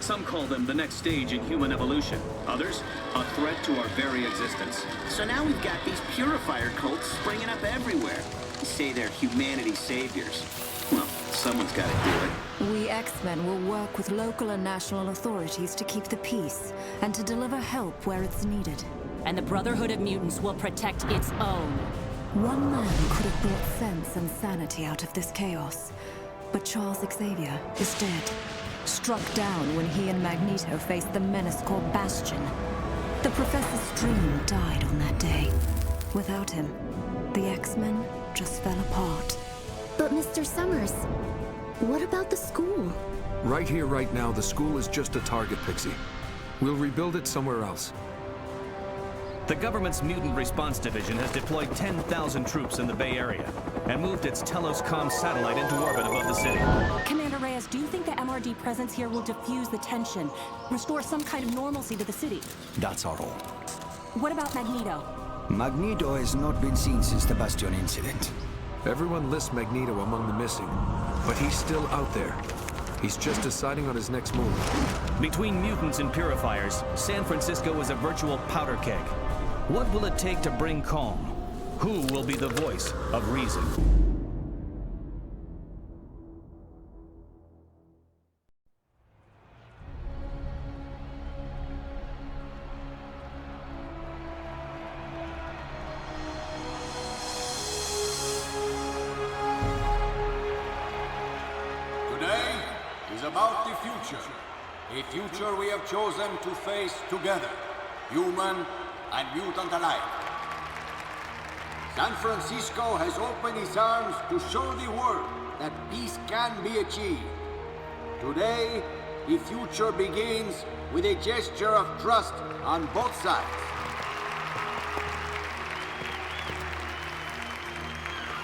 Some call them the next stage in human evolution. Others, a threat to our very existence. So now we've got these purifier cults springing up everywhere. They say they're humanity's saviors. Well, someone's got to do it. We X-Men will work with local and national authorities to keep the peace and to deliver help where it's needed. And the Brotherhood of Mutants will protect its own. One man could have brought sense and sanity out of this chaos, but Charles Xavier is dead. Struck down when he and Magneto faced the menace called Bastion. The Professor's dream died on that day. Without him, the X-Men just fell apart. But Mr. Summers, what about the school? Right here, right now, the school is just a target, Pixie. We'll rebuild it somewhere else. The government's Mutant Response Division has deployed 10,000 troops in the Bay Area and moved its Telos-Com satellite into orbit above the city. Commander Reyes, do you think the MRD presence here will diffuse the tension, restore some kind of normalcy to the city? That's our hope. What about Magneto? Magneto has not been seen since the Bastion incident. Everyone lists Magneto among the missing, but he's still out there. He's just deciding on his next move. Between mutants and purifiers, San Francisco is a virtual powder keg. What will it take to bring calm? Who will be the voice of reason? Today is about the future. A future we have chosen to face together, human and mutant alike. San Francisco has opened its arms to show the world that peace can be achieved. Today, the future begins with a gesture of trust on both sides.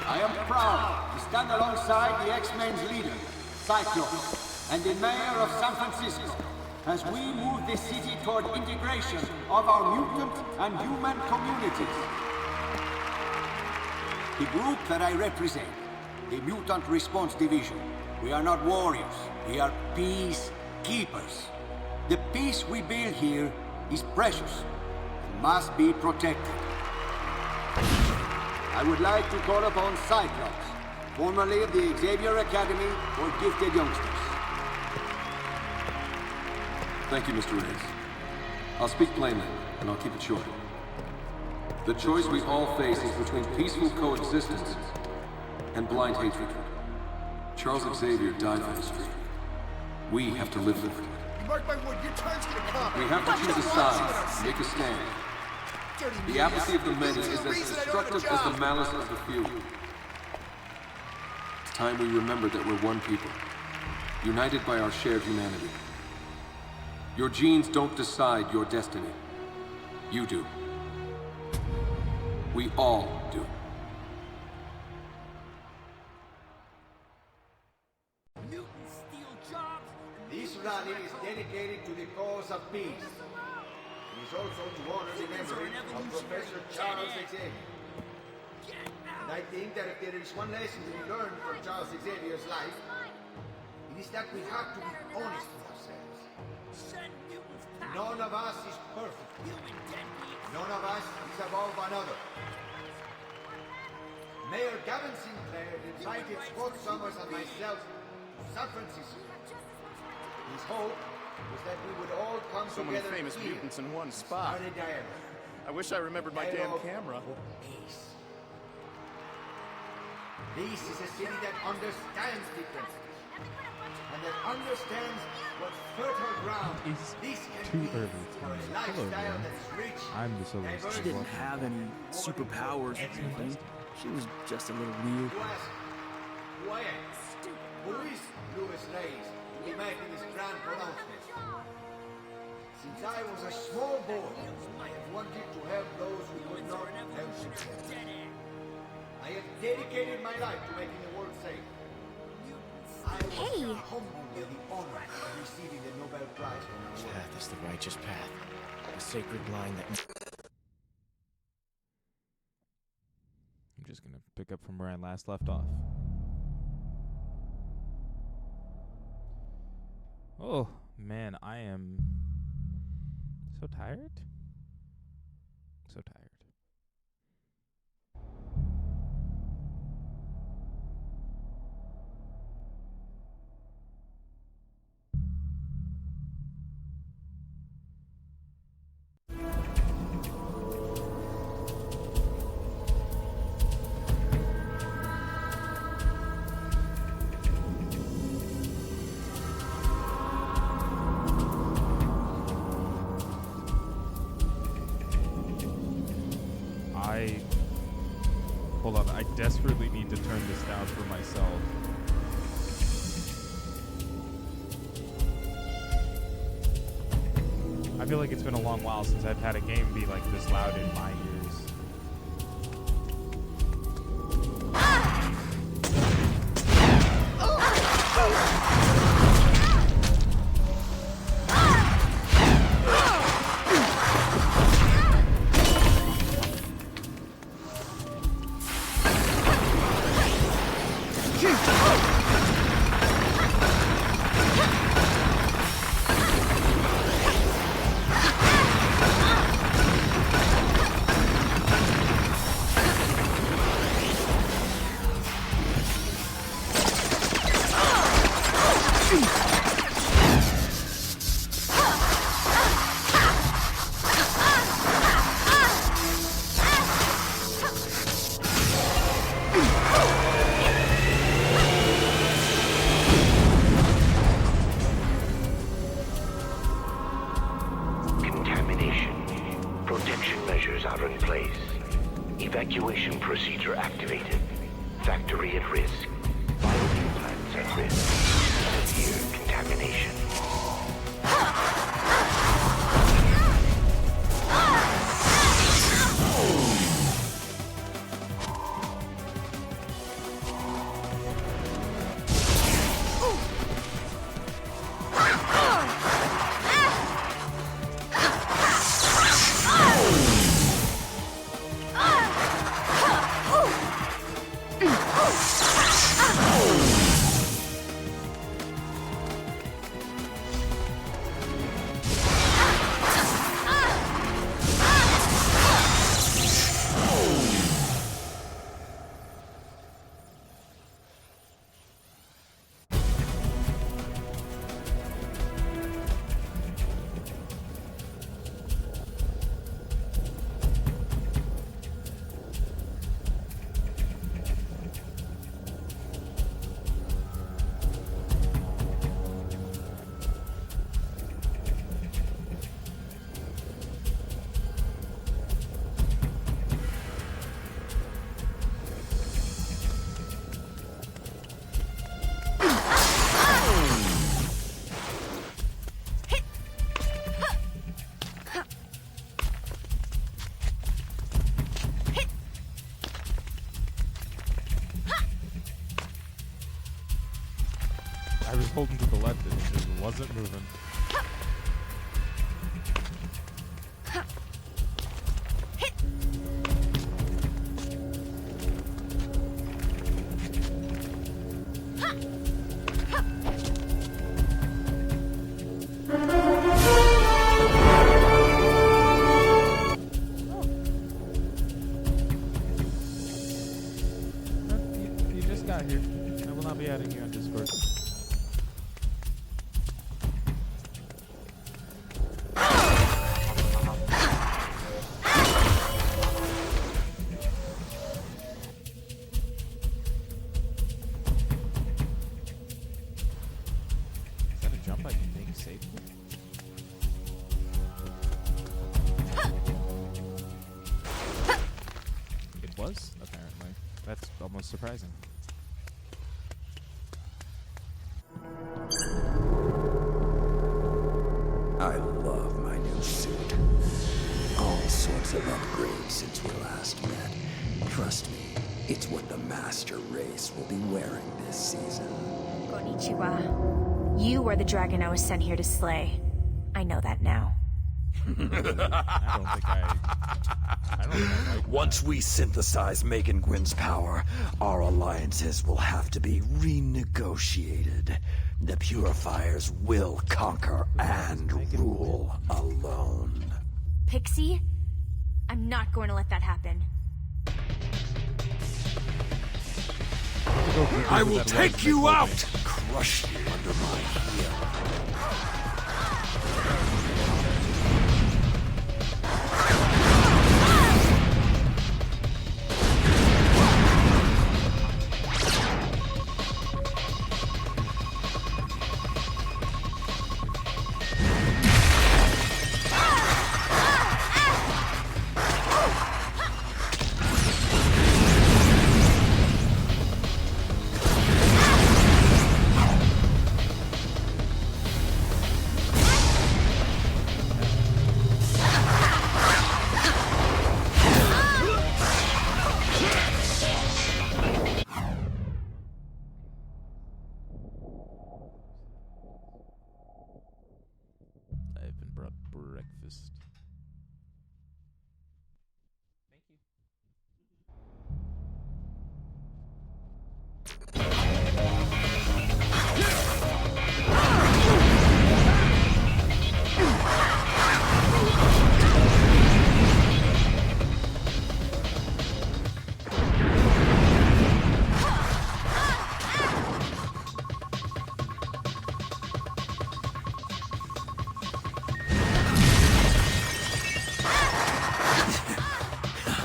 I am proud to stand alongside the X-Men's leader, Cyclops, and the mayor of San Francisco as we move the city toward integration of our mutant and human communities. The group that I represent, the Mutant Response Division, we are not warriors, we are peacekeepers. The peace we build here is precious and must be protected. I would like to call upon Cyclops, formerly of the Xavier Academy for Gifted Youngsters. Thank you, Mr. Reyes. I'll speak plainly, and I'll keep it short. The choice we all face is between peaceful coexistence and blind hatred. Charles Xavier died for this dream. We have to live for it. Mark my word, your time's gonna come. We have to choose a side, make a stand. The apathy of the many is as destructive as the malice of the few. It's time we remember that we're one people, united by our shared humanity. Your genes don't decide your destiny. You do. We all do. Mutants steal jobs. This rally is dedicated to the cause of peace. It is also to honor the memory of Professor Charles Xavier. And I think that if there is one lesson to be learned from Charles Xavier's life, it is that we have to be honest with ourselves. None of us is perfect. None of us is above another. Mayor Gavin Sinclair invited Scott Summers and myself to San Francisco. His hope was that we would all come So many together famous here mutants in one to spot. start a dialogue. I wish I remembered my damn Dialogue camera. for peace. This is a city that understands differences and that understands what fertile ground It's this can too be early for a to lifestyle man. that's rich. I'm the solo diverse, She didn't have any superpowers or anything. She was just a little weird. You ask, who I am? Who is Louis Reyes to be making this grand pronouncement? Since I was a small boy, I have wanted to help those who could not help themselves. I have dedicated my life to making the world safe. I was humbled by the honor of receiving the Nobel Prize for my work. Path is the righteous path. The sacred line that... I'm just gonna pick up from where I last left off. Oh, Man, I am so tired. So tired. Hold on, I desperately need to turn this down for myself. I feel like it's been a long while since I've had a game be like this loud in my ears. Evacuation procedure activated. Factory at risk. Biofuel plants at risk. Severe contamination. I was holding to the left and it just wasn't moving. You just got here. I will not be adding you on Discord. Apparently. That's almost surprising. I love my new suit. All sorts of upgrades since we last met. Trust me, it's what the master race will be wearing this season. Konnichiwa. You are the dragon I was sent here to slay. I know that now. I don't think I like Once we synthesize Megan Gwyn's power, our alliances will have to be renegotiated. The Purifiers will conquer and rule alone. Pixie? I'm not going to let that happen. I will take you out! Crush you under my heel. I've been brought breakfast. Thank you.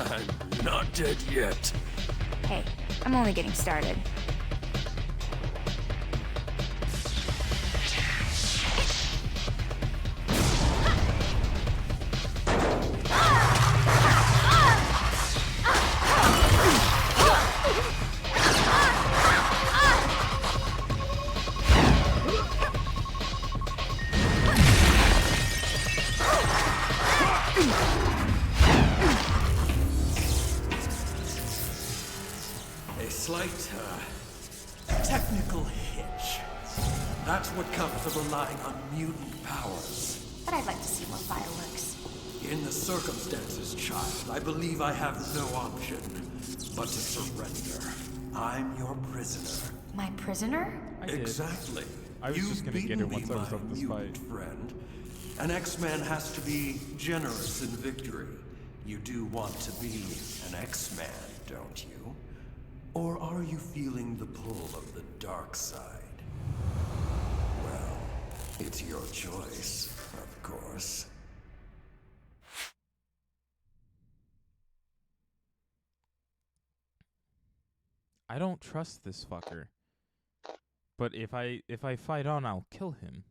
I'm not dead yet. Hey, I'm only getting started. A slight, technical hitch. That's what comes of relying on mutant powers. But I'd like to see more fireworks. In the circumstances, child, I believe I have no option but to surrender. I'm your prisoner. My prisoner? Exactly. I was just gonna get her once I was over this fight. Friend. An X-Man has to be generous in victory. You do want to be an X-Man, don't you? Or are you feeling the pull of the dark side? Well, it's your choice, of course. I don't trust this fucker. But if I fight on, I'll kill him.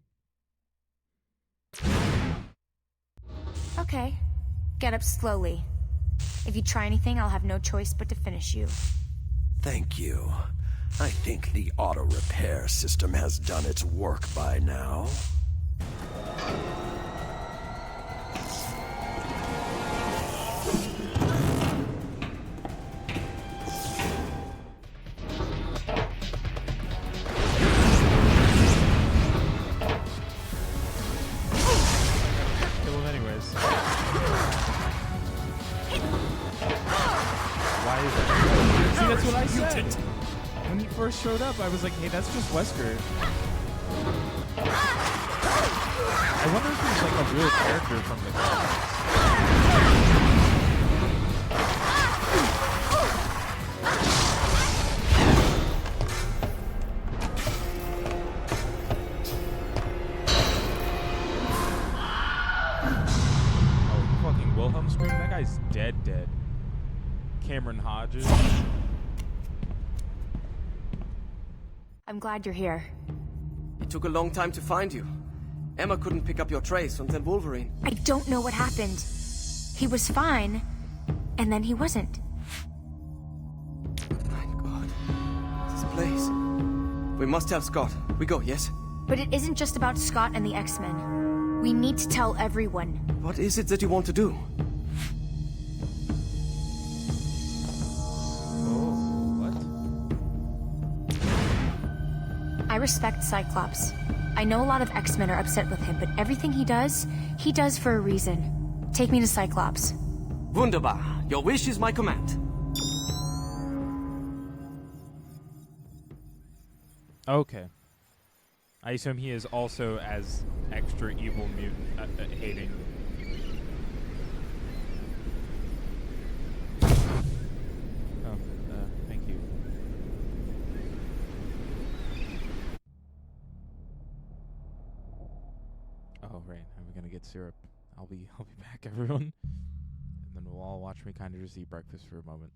Okay. Get up slowly. If you try anything, I'll have no choice but to finish you. Thank you. I think the auto repair system has done its work by now. Kill him anyways. Why is that? See, that's what I said. When he first showed up, I was like, hey, that's just Wesker. I wonder if he's like a real character from the comics. Oh, fucking Wilhelm scream? That guy's dead. Cameron Hodges. I'm glad you're here. It took a long time to find you. Emma couldn't pick up your trace, and then Wolverine. I don't know what happened. He was fine, and then he wasn't. My God. This place. We must tell Scott. We go, yes? But it isn't just about Scott and the X-Men. We need to tell everyone. What is it that you want to do? I respect Cyclops. I know a lot of X-Men are upset with him, but everything he does for a reason. Take me to Cyclops. Wunderbar. Your wish is my command. Okay. I assume he is also as extra evil mutant hating. Oh, thank you. Oh, right. I'm gonna get syrup. I'll be back, everyone. And then we'll all watch me kind of just eat breakfast for a moment.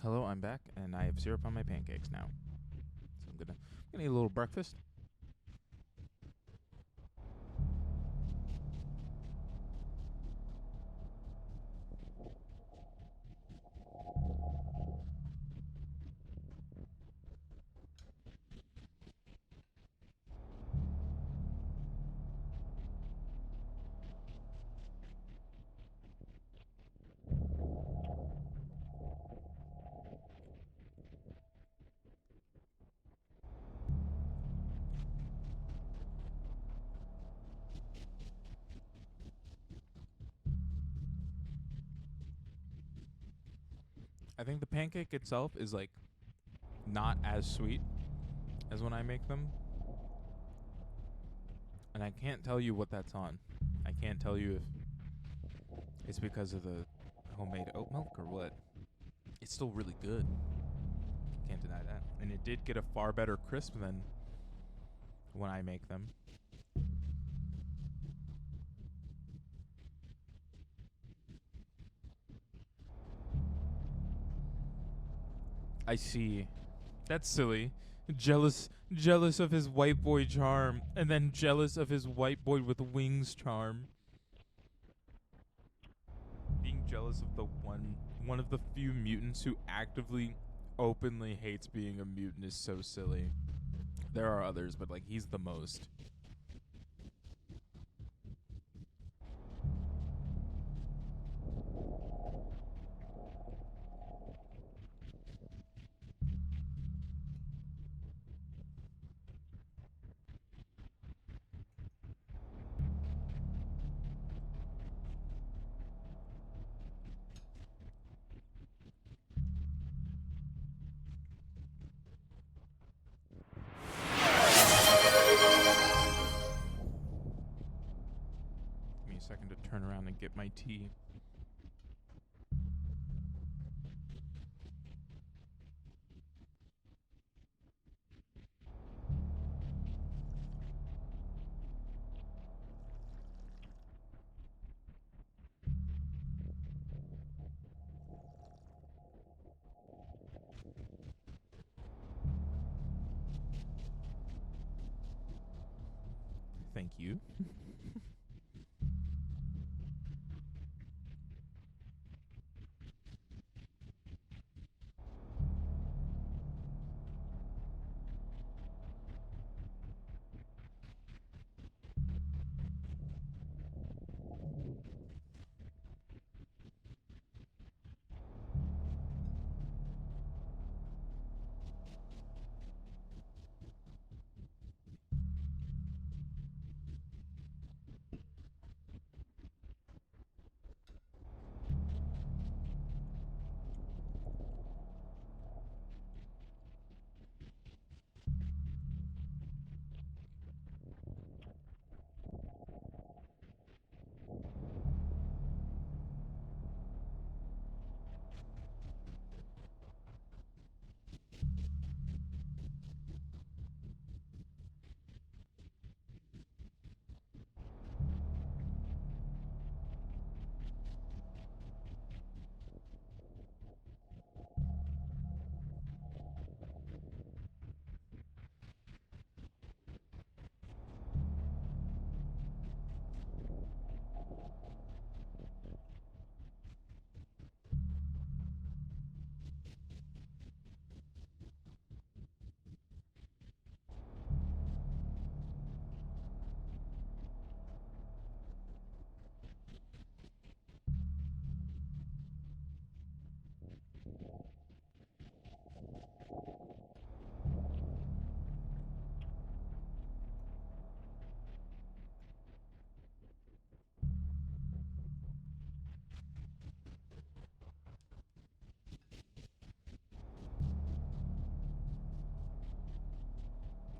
Hello, I'm back, and I have syrup on my pancakes now. So I'm gonna eat a little breakfast. I think the pancake itself is like not as sweet as when I make them. And I can't tell you what that's on. I can't tell you if it's because of the homemade oat milk or what. It's still really good. Can't deny that. And it did get a far better crisp than when I make them. I see. That's silly. Jealous Jealous of his white boy charm, and then jealous of his white boy with wings charm. Being jealous of the one of the few mutants who actively, openly hates being a mutant is so silly. There are others, but like he's the most. Give me a second to turn around and get my tea. Thank you.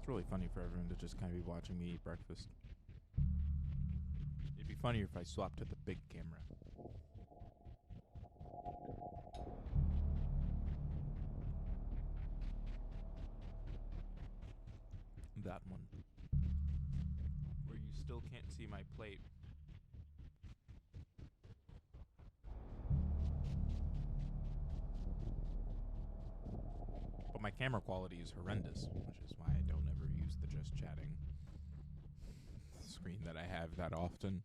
It's really funny for everyone to just kind of be watching me eat breakfast. It'd be funnier if I swapped to the big camera. That one. Where you still can't see my plate. But my camera quality is horrendous, which is why I don't ever use the just chatting screen that I have that often.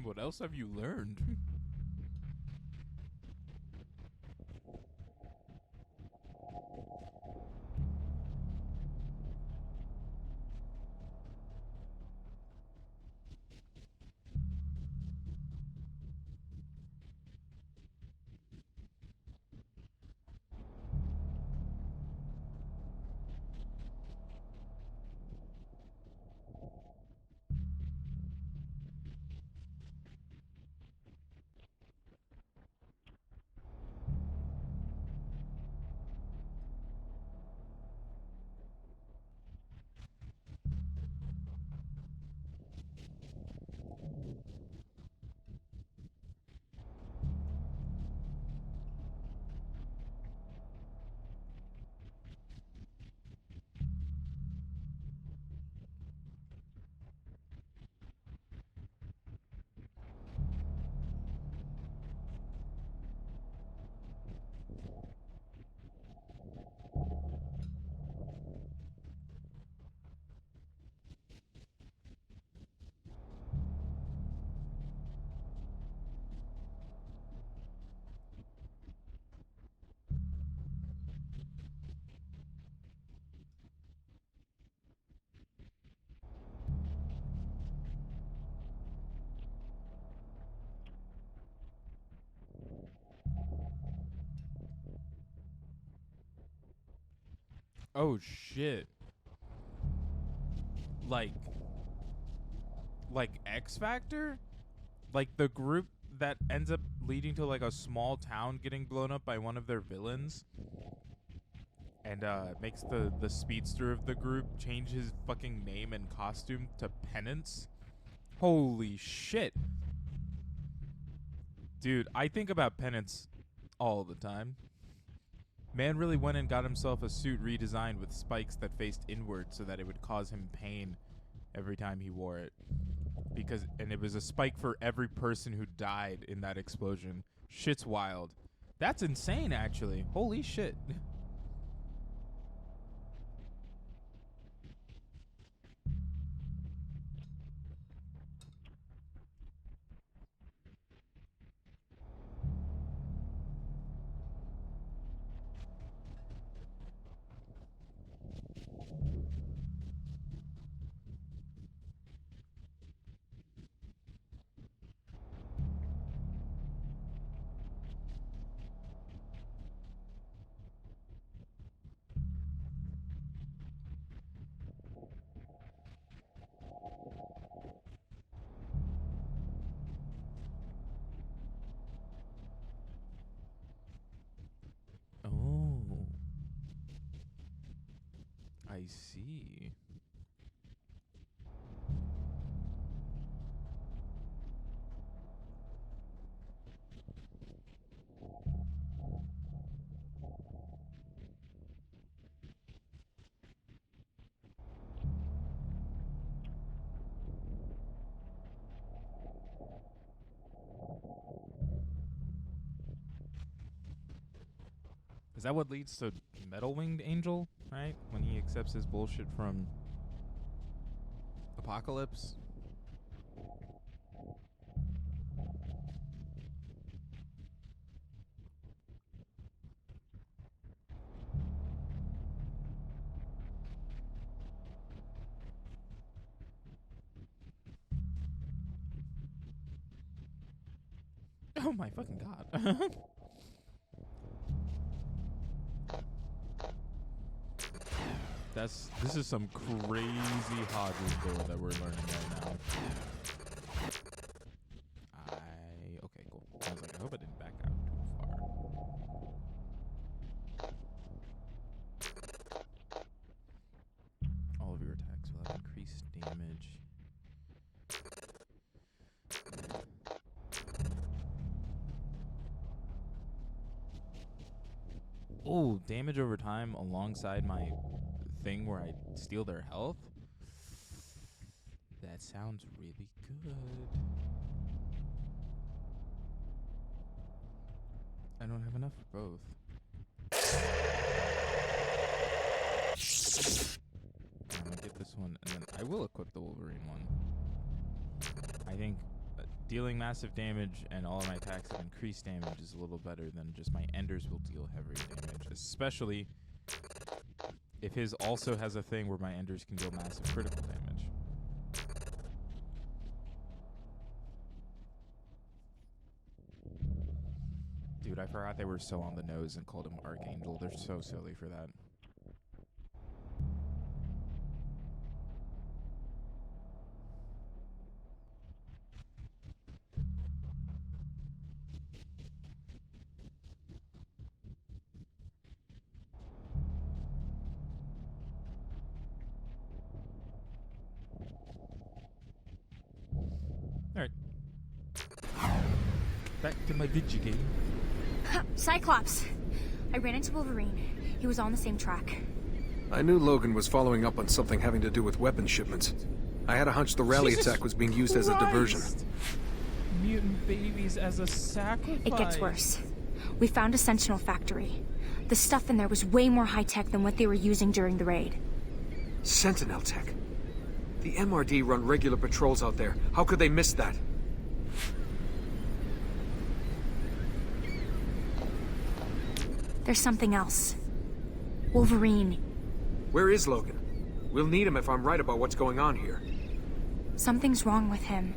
What else have you learned? Oh shit. Like X Factor? Like the group that ends up leading to like a small town getting blown up by one of their villains? And makes the speedster of the group change his fucking name and costume to Penance? Holy shit. Dude, I think about Penance all the time. Man really went and got himself a suit redesigned with spikes that faced inward so that it would cause him pain every time he wore it. And it was a spike for every person who died in that explosion. Shit's wild. That's insane, actually. Holy shit. Oh. I see. Is that what leads to Metal Winged Angel, right? When he accepts his bullshit from Apocalypse? Oh my fucking god. This is some crazy Hodges lore that we're learning right now. Okay, cool. I was like, I hope I didn't back out too far. All of your attacks will have increased damage. Oh, damage over time alongside my thing where I steal their health? That sounds really good. I don't have enough for both. I'm gonna get this one, and then I will equip the Wolverine one. I think dealing massive damage and all of my attacks have increased damage is a little better than just my Enders will deal heavy damage, especially if his also has a thing where my Enders can deal massive critical damage. Dude, I forgot they were so on the nose and called him Archangel. They're so silly for that. Alright. Back to my video game. Cyclops! I ran into Wolverine. He was on the same track. I knew Logan was following up on something having to do with weapon shipments. I had a hunch the rally attack was being used as a diversion. Mutant babies as a sacrifice. It gets worse. We found a Sentinel factory. The stuff in there was way more high-tech than what they were using during the raid. Sentinel tech? The MRD run regular patrols out there. How could they miss that? There's something else. Wolverine. Where is Logan? We'll need him if I'm right about what's going on here. Something's wrong with him.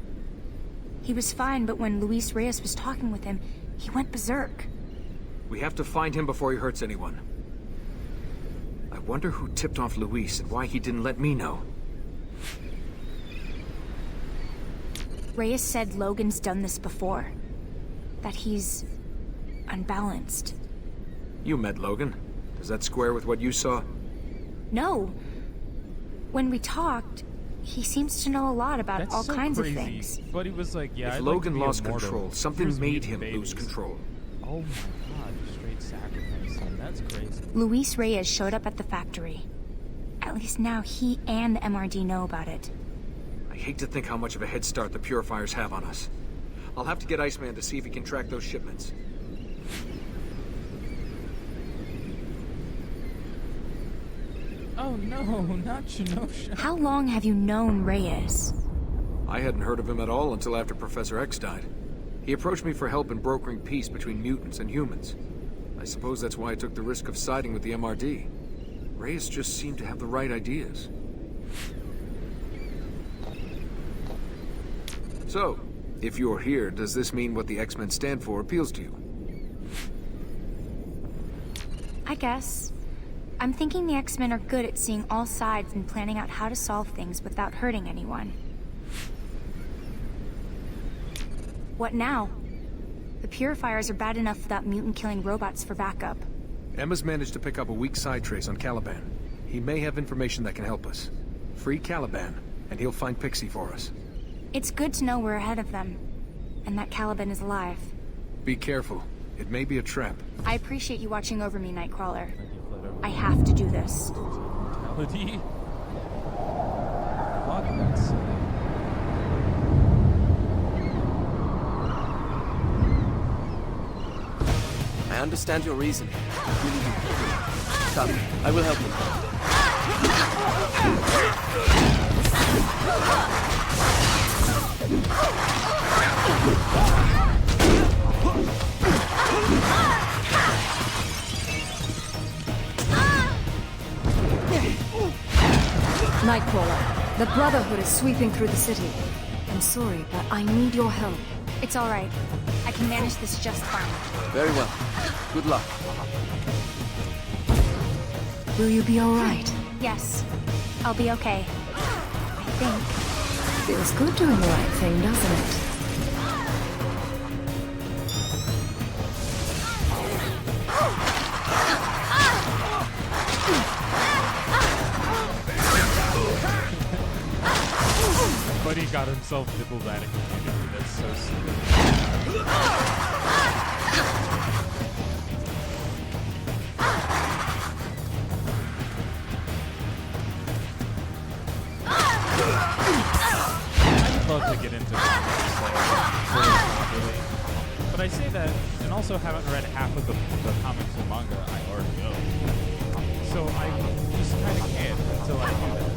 He was fine, but when Luis Reyes was talking with him, he went berserk. We have to find him before he hurts anyone. I wonder who tipped off Luis and why he didn't let me know. Reyes said Logan's done this before. That he's unbalanced. You met Logan. Does that square with what you saw? No. When we talked, he seems to know a lot about That's all so kinds crazy. of things. But he was like, yeah, If I'd Logan like to be lost immortal. control, something Here's made mutant him lose babies. control. Oh my god, straight sacrifice him. That's crazy. Luis Reyes showed up at the factory. At least now he and the MRD know about it. I hate to think how much of a head start the Purifiers have on us. I'll have to get Iceman to see if he can track those shipments. Oh no, not Shinosha. How long have you known Reyes? I hadn't heard of him at all until after Professor X died. He approached me for help in brokering peace between mutants and humans. I suppose that's why I took the risk of siding with the MRD. Reyes just seemed to have the right ideas. So, if you're here, does this mean what the X-Men stand for appeals to you? I guess. I'm thinking the X-Men are good at seeing all sides and planning out how to solve things without hurting anyone. What now? The Purifiers are bad enough without mutant-killing robots for backup. Emma's managed to pick up a weak side trace on Caliban. He may have information that can help us. Free Caliban, and he'll find Pixie for us. It's good to know we're ahead of them, and that Caliban is alive. Be careful. It may be a trap. I appreciate you watching over me, Nightcrawler. I have to do this. Mortality? Fuck, that's... I understand your reason. Really do. Come, I will help you. Nightcrawler, the Brotherhood is sweeping through the city. I'm sorry, but I need your help. It's all right. I can manage this just fine. Very well. Good luck. Will you be all right? Yes, I'll be okay. I think. Feels good doing the right thing, doesn't it? But he got himself diplomatic immunity. That's so stupid. I'd love to get into comics, like, properly. But I say that, and also haven't read half of the comics and manga I already own. So I just kind of can't until I do that.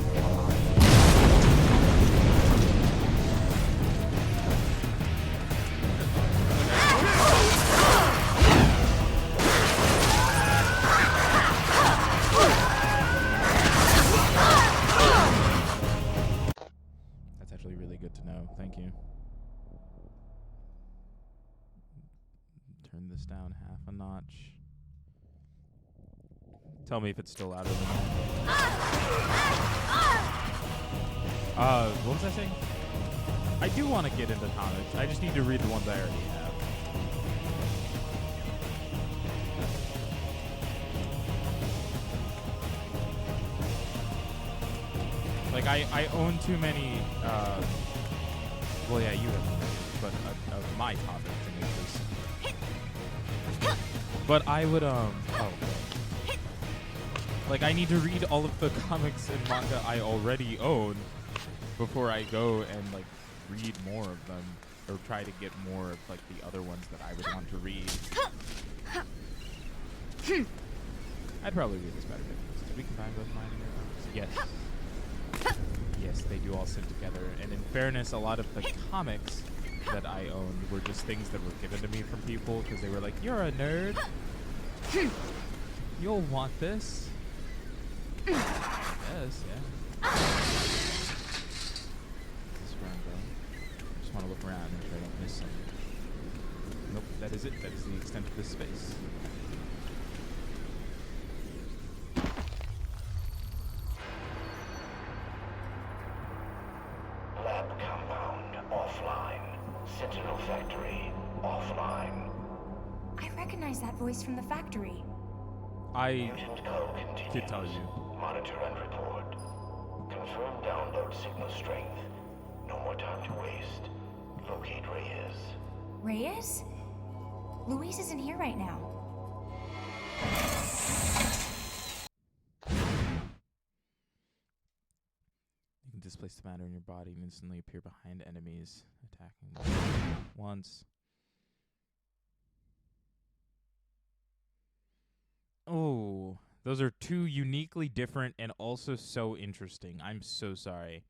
That's actually really good to know. Thank you. Turn this down half a notch. Tell me if it's still louder than that. What was I saying? I do want to get into comics. I just need to read the ones I already have. Like, I own too many, well, yeah, you have, but of my topics, in this case. But I would, like, I need to read all of the comics and manga I already own before I go and, like, read more of them, or try to get more of, like, the other ones that I would want to read. I'd probably read this better. Did we combine both mine and yours? Yes. Yes, they do all sit together. And in fairness, a lot of the comics that I owned were just things that were given to me from people because they were like, "You're a nerd. You'll want this." Yes, yeah. This round, bro. I just want to look around and make sure I don't miss something. Nope, that is it. That is the extent of this space. Sentinel Factory, offline. I recognize that voice from the factory. I could tell you. Monitor and report. Confirm download signal strength. No more time to waste. Locate Reyes. Reyes? Luis isn't here right now. You can displace the matter in your body and instantly appear behind enemies, attacking them once. Oh, those are two uniquely different and also so interesting. I'm so sorry.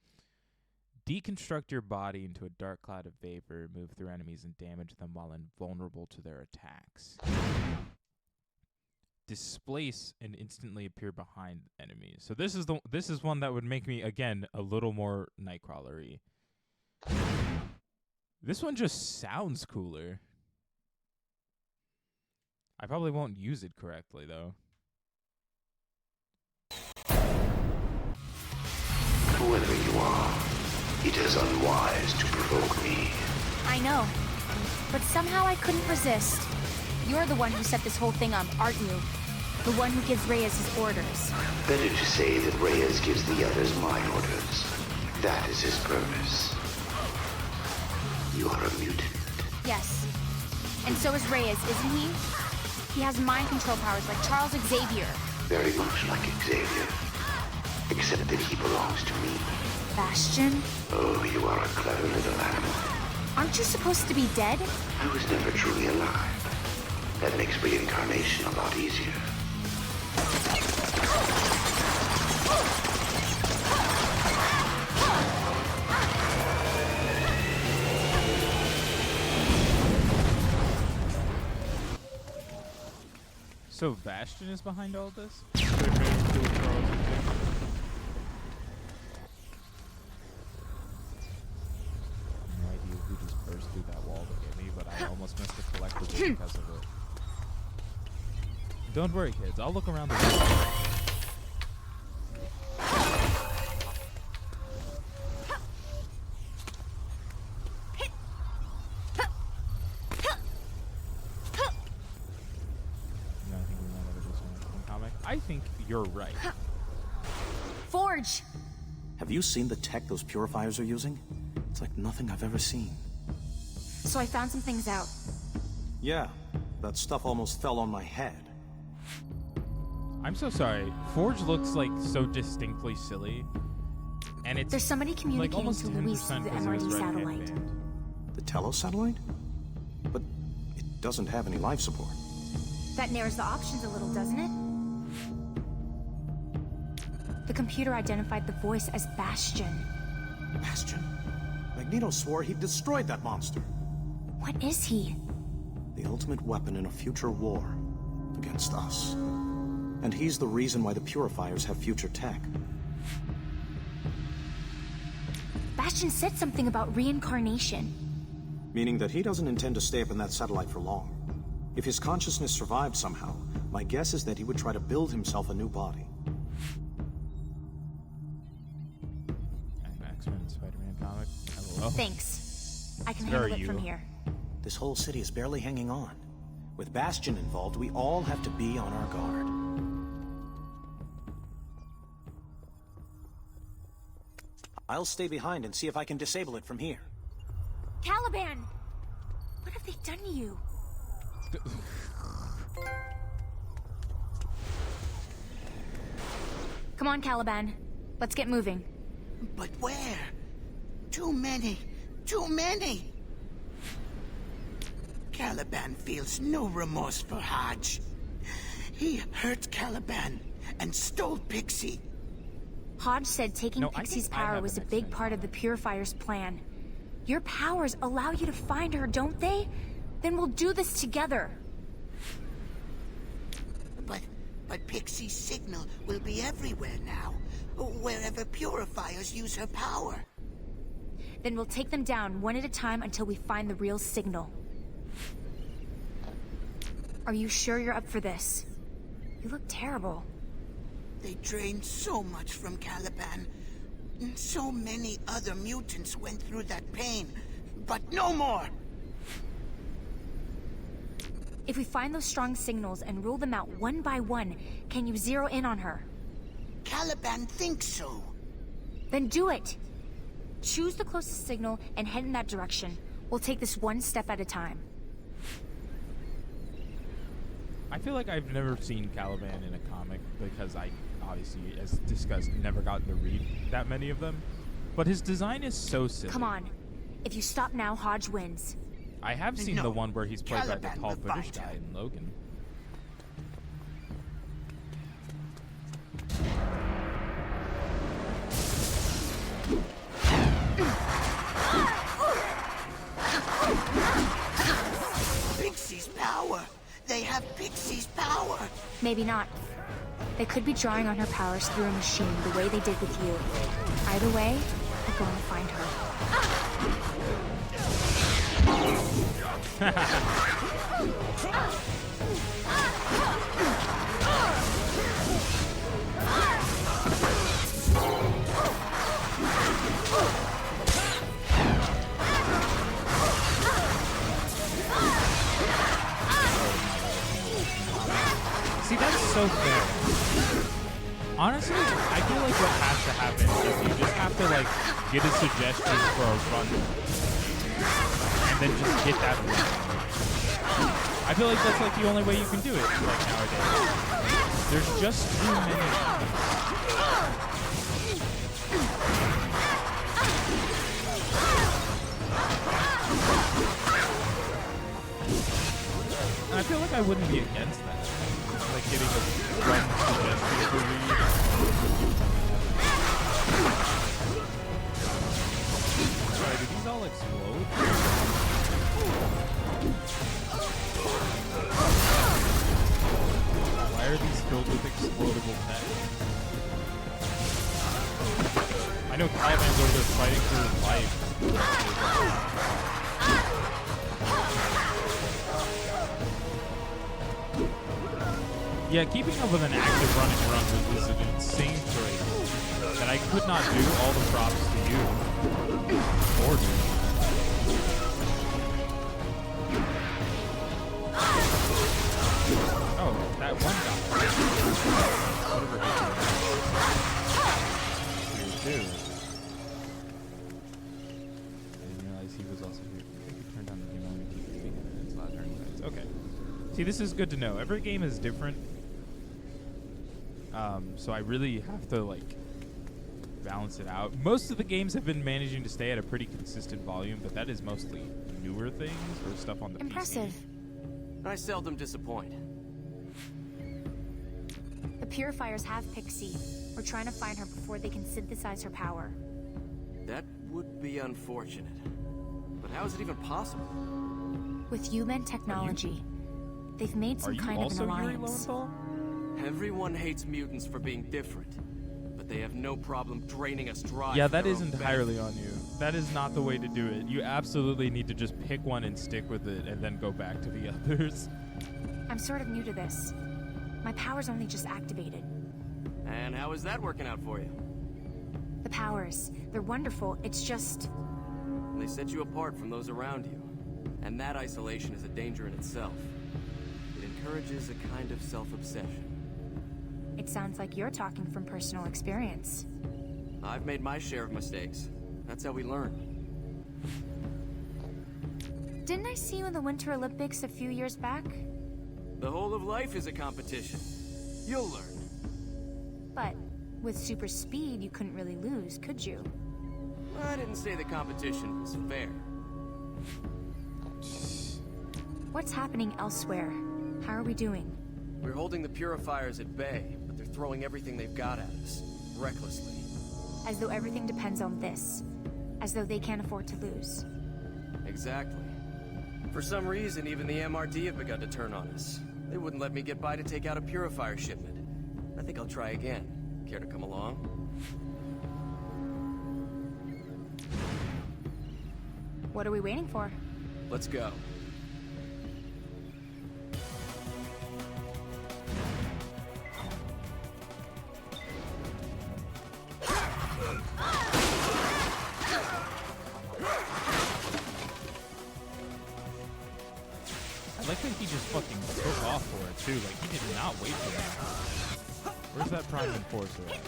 Deconstruct your body into a dark cloud of vapor, move through enemies and damage them while invulnerable to their attacks. Displace and instantly appear behind enemies. So this is one that would make me again a little more Nightcrawler-y. This one just sounds cooler. I probably won't use it correctly though. Whoever you are, it is unwise to provoke me. I know, but somehow I couldn't resist. You're the one who set this whole thing up, aren't you? The one who gives Reyes his orders. Better to say that Reyes gives the others my orders. That is his purpose. You are a mutant. Yes. And so is Reyes, isn't he? He has mind control powers like Charles Xavier. Very much like Xavier. Except that he belongs to me. Bastion? Oh, you are a clever little animal. Aren't you supposed to be dead? I was never truly alive. That makes reincarnation a lot easier. So Bastion is behind all this? No idea who just burst through that wall to get me, but I almost missed the collectible because of it. Don't worry, kids. I'll look around the room. I think you're right. Forge! Have you seen the tech those purifiers are using? It's like nothing I've ever seen. So I found some things out. Yeah, that stuff almost fell on my head. I'm so sorry. Forge looks like so distinctly silly. And it's there's somebody communicating like to Luis through the MRD satellite. The Telos satellite? But it doesn't have any life support. That narrows the options a little, doesn't it? The computer identified the voice as Bastion. Bastion? Magneto swore he destroyed that monster. What is he? The ultimate weapon in a future war against us. And he's the reason why the purifiers have future tech. Bastion said something about reincarnation. Meaning that he doesn't intend to stay up in that satellite for long. If his consciousness survived somehow, my guess is that he would try to build himself a new body. X-Men Spider-Man comic. Hello. Thanks. I can handle it from here. This whole city is barely hanging on. With Bastion involved, we all have to be on our guard. I'll stay behind and see if I can disable it from here. Caliban! What have they done to you? Come on, Caliban. Let's get moving. But where? Too many. Too many! Caliban feels no remorse for Hodge. He hurt Caliban and stole Pixie. Hodge said taking Pixie's power was a big part of the Purifier's plan. Your powers allow you to find her, don't they? Then we'll do this together. But Pixie's signal will be everywhere now. Wherever Purifiers use her power. Then we'll take them down one at a time until we find the real signal. Are you sure you're up for this? You look terrible. They drained so much from Caliban. So many other mutants went through that pain. But no more! If we find those strong signals and rule them out one by one, can you zero in on her? Caliban thinks so. Then do it! Choose the closest signal and head in that direction. We'll take this one step at a time. I feel like I've never seen Caliban in a comic because I, obviously, as discussed, never gotten to read that many of them. But his design is so silly. Come on. If you stop now, Hodge wins. I have seen the one where he's played by the tall British guy in Logan. Pixie's power! They have Pixie's power! Maybe not. They could be drawing on her powers through a machine the way they did with you. Either way, we're going to find her. See, that's so fair. Honestly, I feel like what has to happen is you just have to, like, get a suggestion for a run. And then just get that run. I feel like that's, like, the only way you can do it, like, nowadays. There's just too many. And I feel like I wouldn't be against that. Like getting a run suggestion to read. Sorry, did these all explode? Why are these filled with explodable tech? I know Caliban's over there fighting for his life. Yeah, keeping up with an active running run was an insane choice that I could not do. All the props to you. Or do. Oh, that one guy. Whatever he did. Here too. I didn't realize he was also here. I think he turned on the game only keep speaking and it's loud during minutes. Okay. See, this is good to know. Every game is different. So I really have to, like, balance it out. Most of the games have been managing to stay at a pretty consistent volume, but that is mostly newer things or stuff on the Impressive. PC. I seldom disappoint. The Purifiers have Pixie. We're trying to find her before they can synthesize her power. That would be unfortunate. But how is it even possible? With human technology, they've made some kind of an alliance. Everyone hates mutants for being different, but they have no problem draining us dry. Yeah, that is entirely on you. That is not the way to do it. You absolutely need to just pick one and stick with it and then go back to the others. I'm sort of new to this. My power's only just activated. And how is that working out for you? The powers, they're wonderful. It's just... They set you apart from those around you. And that isolation is a danger in itself. It encourages a kind of self-obsession. It sounds like you're talking from personal experience. I've made my share of mistakes. That's how we learn. Didn't I see you in the Winter Olympics a few years back? The whole of life is a competition. You'll learn. But with super speed, you couldn't really lose, could you? I didn't say the competition was fair. What's happening elsewhere? How are we doing? We're holding the Purifiers at bay, but they're throwing everything they've got at us, recklessly. As though everything depends on this. As though they can't afford to lose. Exactly. For some reason, even the MRD have begun to turn on us. They wouldn't let me get by to take out a Purifier shipment. I think I'll try again. Care to come along? What are we waiting for? Let's go. I like that he just fucking took off for it too. Like he did not wait for that. Where's that Prime Enforcer at?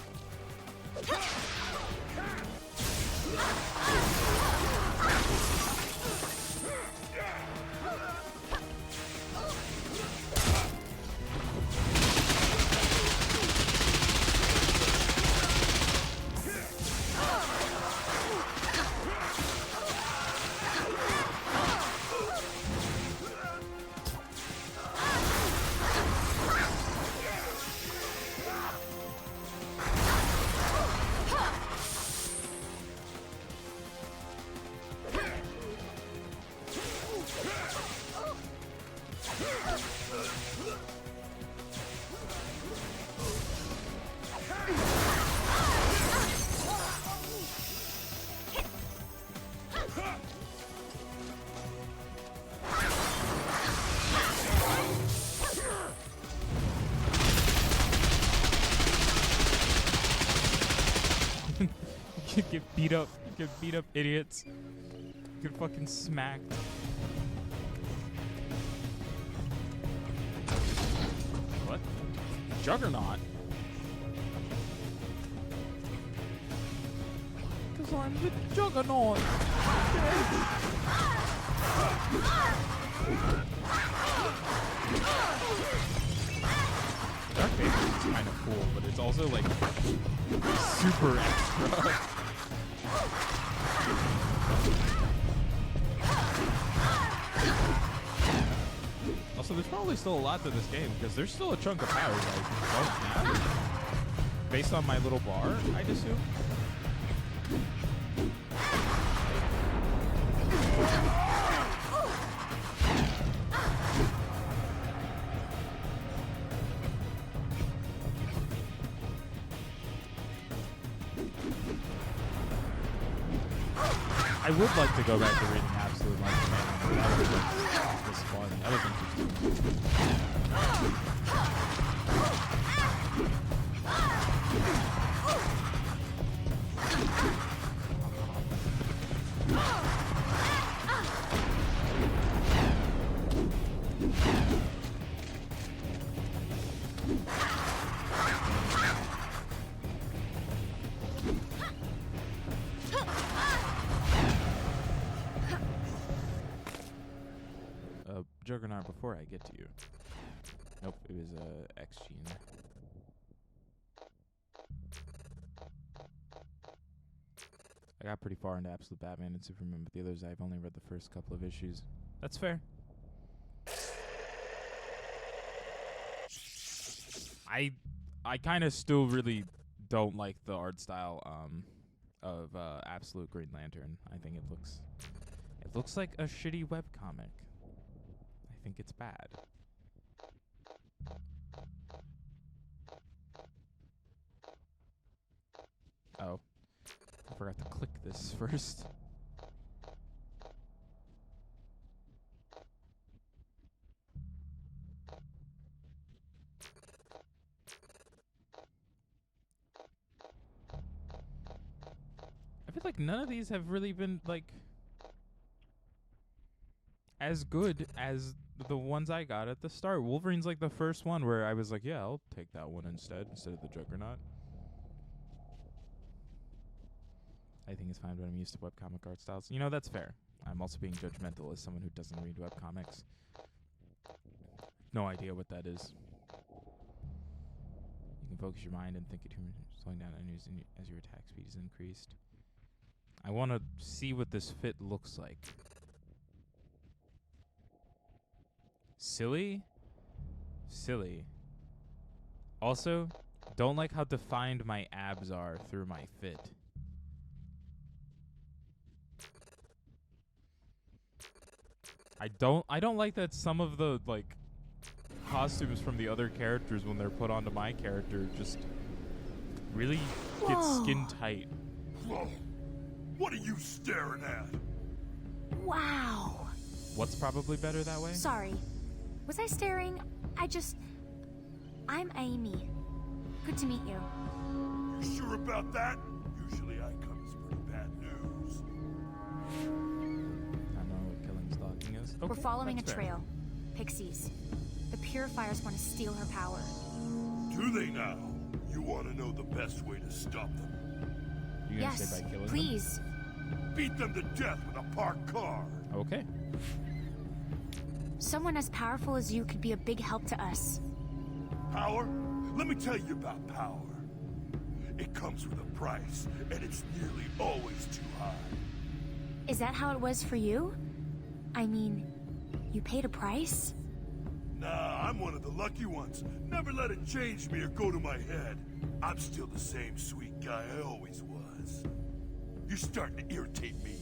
Get beat up idiots. Get fucking smacked. What? Juggernaut? Because I'm the Juggernaut. Dark Vader is kind of cool, but it's also like super extra. Also, there's probably still a lot to this game because there's still a chunk of powers I don't have. Based on my little bar, I'd assume. I would like to go back to reading Absolute Light Command. That would be this fun. That was interesting. Juggernaut before I get to you. Nope, it was X Gene. I got pretty far into Absolute Batman and Superman, but the others I've only read the first couple of issues. That's fair. I kind of still really don't like the art style of Absolute Green Lantern. I think it looks like a shitty webcomic. I think it's bad. Oh. I forgot to click this first. I feel like none of these have really been, like, as good as the ones I got at the start. Wolverine's like the first one where I was like, yeah, I'll take that one instead of the Juggernaut. I think it's fine, but I'm used to webcomic art styles. You know, that's fair. I'm also being judgmental as someone who doesn't read webcomics. No idea what that is. You can focus your mind and think it slowing down enemies as your attack speed is increased. I want to see what this fit looks like. Silly? Silly. Also, don't like how defined my abs are through my fit. I don't like that some of the, like, costumes from the other characters when they're put onto my character just really get skin tight. Whoa. What are you staring at? Wow. What's probably better that way? Sorry. Was I staring? I'm Amy. Good to meet you. You sure about that? Usually I come as pretty bad news. I know what killing stalking is. Okay, we're following a that's fair. trail. Pixies. The Purifiers want to steal her power. Do they now? You want to know the best way to stop them? You gonna say by killing please. Them? Beat them to death with a parked car. Okay. Someone as powerful as you could be a big help to us. Power? Let me tell you about power. It comes with a price, and it's nearly always too high. Is that how it was for you? I mean, you paid a price? Nah, I'm one of the lucky ones. Never let it change me or go to my head. I'm still the same sweet guy I always was. You're starting to irritate me.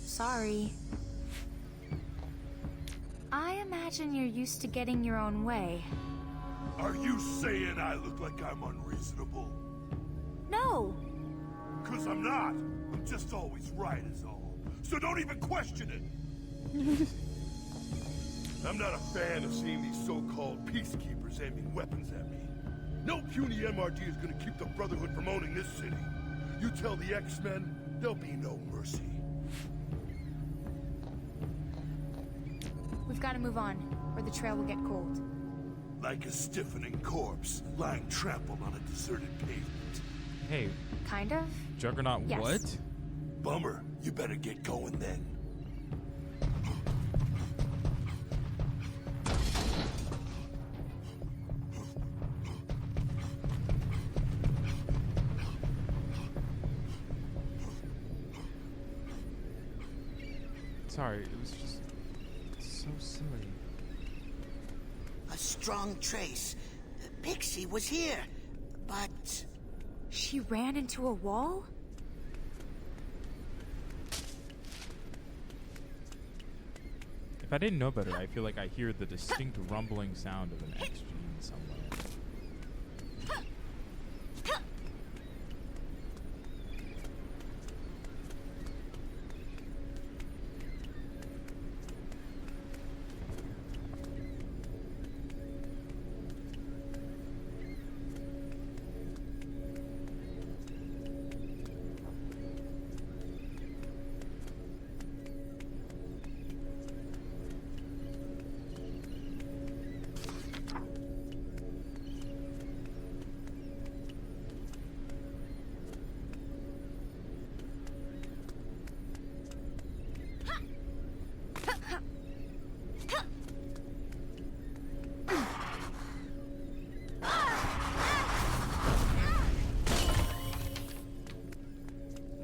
Sorry. I imagine you're used to getting your own way. Are you saying I look like I'm unreasonable? No! 'Cause I'm not. I'm just always right is all. So don't even question it. I'm not a fan of seeing these so-called peacekeepers aiming weapons at me. No puny MRD is gonna keep the Brotherhood from owning this city. You tell the X-Men, there'll be no mercy. We've got to move on, or the trail will get cold. Like a stiffening corpse, lying trampled on a deserted pavement. Hey. Kind of? Juggernaut, yes. What? Bummer. You better get going then. Sorry, it was just so silly. A strong trace. Pixie was here, but... She ran into a wall? If I didn't know better, I feel like I hear the distinct rumbling sound of an X gene somewhere.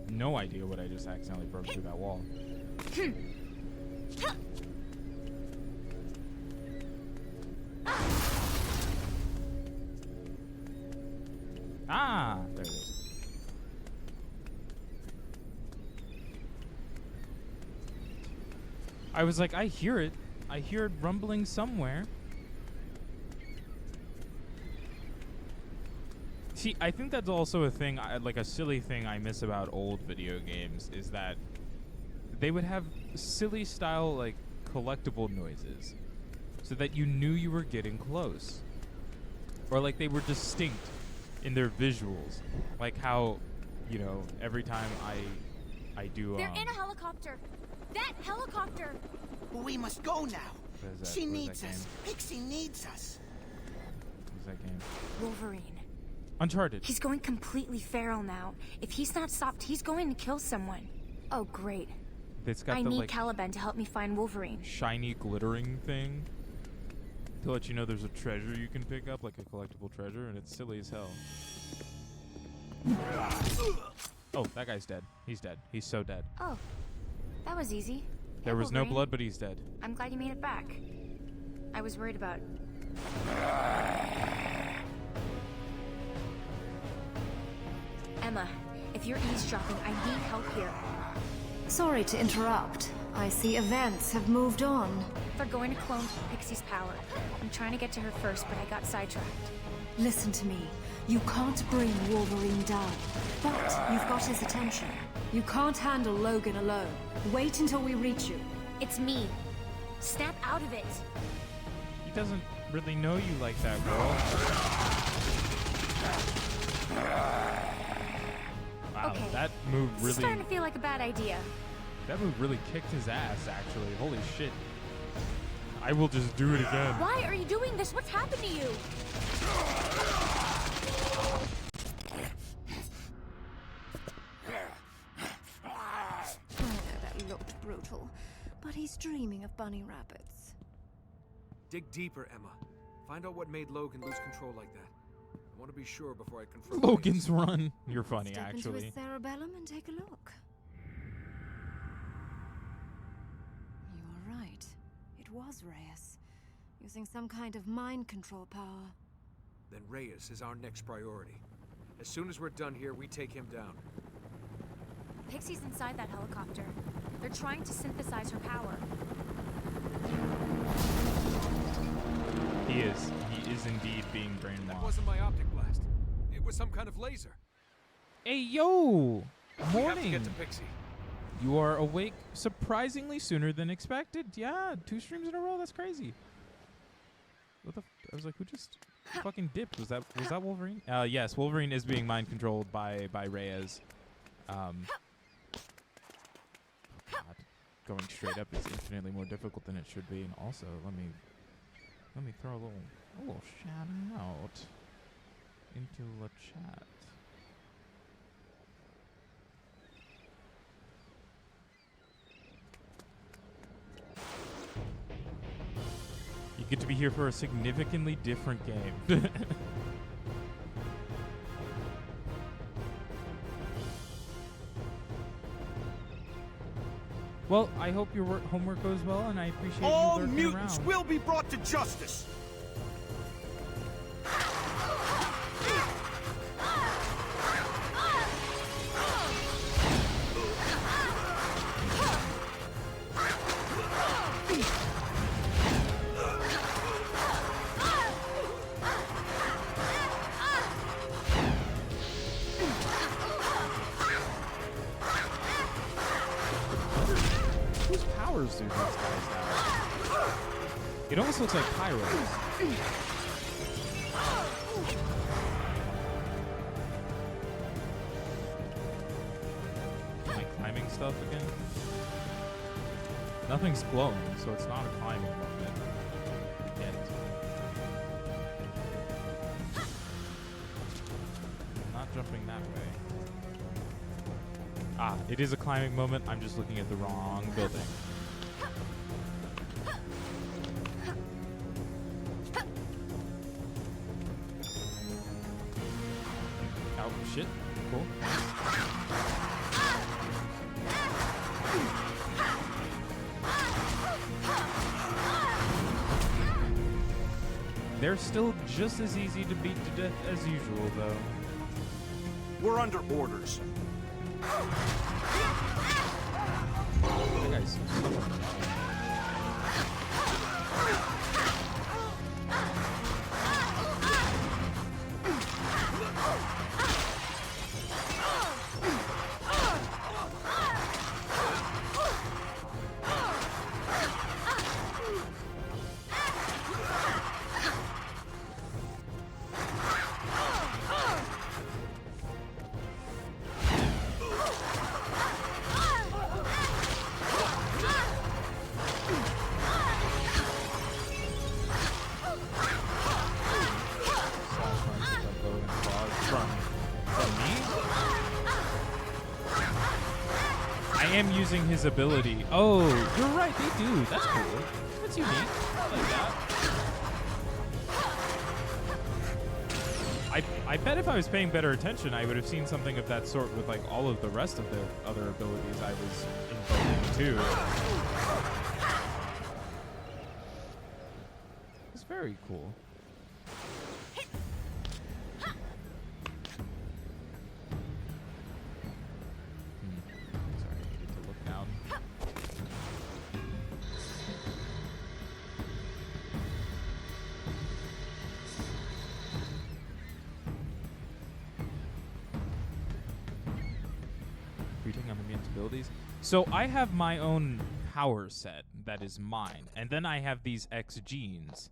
No idea what I just accidentally broke through that wall. Ah, there it is. I was like, I hear it. I hear it rumbling somewhere. See, I think that's also a thing, like a silly thing I miss about old video games, is that they would have silly style, like, collectible noises, so that you knew you were getting close. Or, like, they were distinct in their visuals. Like how, you know, every time I do, They're in a helicopter! That helicopter! We must go now. She needs us. Game? Pixie needs us. What's that game? Wolverine. Uncharted. He's going completely feral now. If he's not stopped, he's going to kill someone. Oh, great. It's got I the, need like, Caliban to help me find Wolverine. shiny, glittering thing to let you know there's a treasure you can pick up, like a collectible treasure, and it's silly as hell. Oh, that guy's dead. He's dead. He's so dead. Oh, that was easy. There was no blood, but he's dead. I'm glad you made it back. I was worried about... Emma, if you're eavesdropping, I need help here. Sorry to interrupt. I see events have moved on. They're going to clone Pixie's power. I'm trying to get to her first, but I got sidetracked. Listen to me. You can't bring Wolverine down, but you've got his attention. You can't handle Logan alone. Wait until we reach you. It's me. Snap out of it. He doesn't really know you like that, girl. Wow, okay. That move It's really... starting to feel like a bad idea. That move really kicked his ass, actually. Holy shit. I will just do it again. Why are you doing this? What's happened to you? That looked brutal, but he's dreaming of bunny rabbits. Dig deeper, Emma. Find out what made Logan lose control like that. I want to be sure before I confront Logan's Run. You're funny, Step actually. into his cerebellum and take a look. You are right. It was Reyes, using some kind of mind control power. Then Reyes is our next priority. As soon as we're done here, we take him down. Pixie's inside that helicopter. They're trying to synthesize her power. He is. He is indeed being brainwashed. That wasn't my optic blast. It was some kind of laser. Hey, yo! We have to Morning! get to Pixie. You are awake surprisingly sooner than expected. Yeah, 2 streams in a row. That's crazy. What the? I was like, who just fucking dipped? Was that Wolverine? Yes, Wolverine is being mind controlled by Reyes. God. Going straight up is infinitely more difficult than it should be. And also, let me throw a little shout out into the chat. You get to be here for a significantly different game. Well, I hope your homework goes well, and I appreciate All you lurking mutants around. will be brought to justice. Whose powers do these guys have? It almost looks like pyros. Am I climbing stuff again? Nothing's glowing, so it's not a climbing moment. Yet. I'm not jumping that way. Ah, it is a climbing moment. I'm just looking at the wrong building. Oh, shit. Cool. They're still just as easy to beat to death as usual, though. We're under orders. That guy's using his ability. Oh, you're right, they do. That's cool. That's unique. I like that. I bet if I was paying better attention, I would have seen something of that sort with like all of the rest of the other abilities I was invoking too. It's very cool. So I have my own power set that is mine, and then I have these X genes.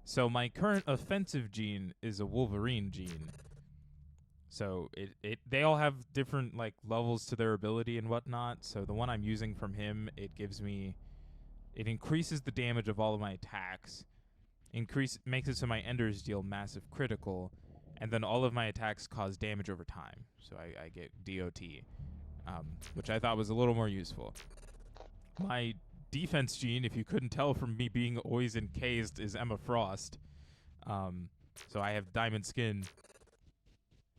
So my current offensive gene is a Wolverine gene. So they all have different like levels to their ability and whatnot. So the one I'm using from him, it gives me It increases the damage of all of my attacks. Makes it so my enders deal massive critical, and then all of my attacks cause damage over time. So I get DOT, which I thought was a little more useful. My defense gene, if you couldn't tell from me being always encased, is Emma Frost. So I have diamond skin.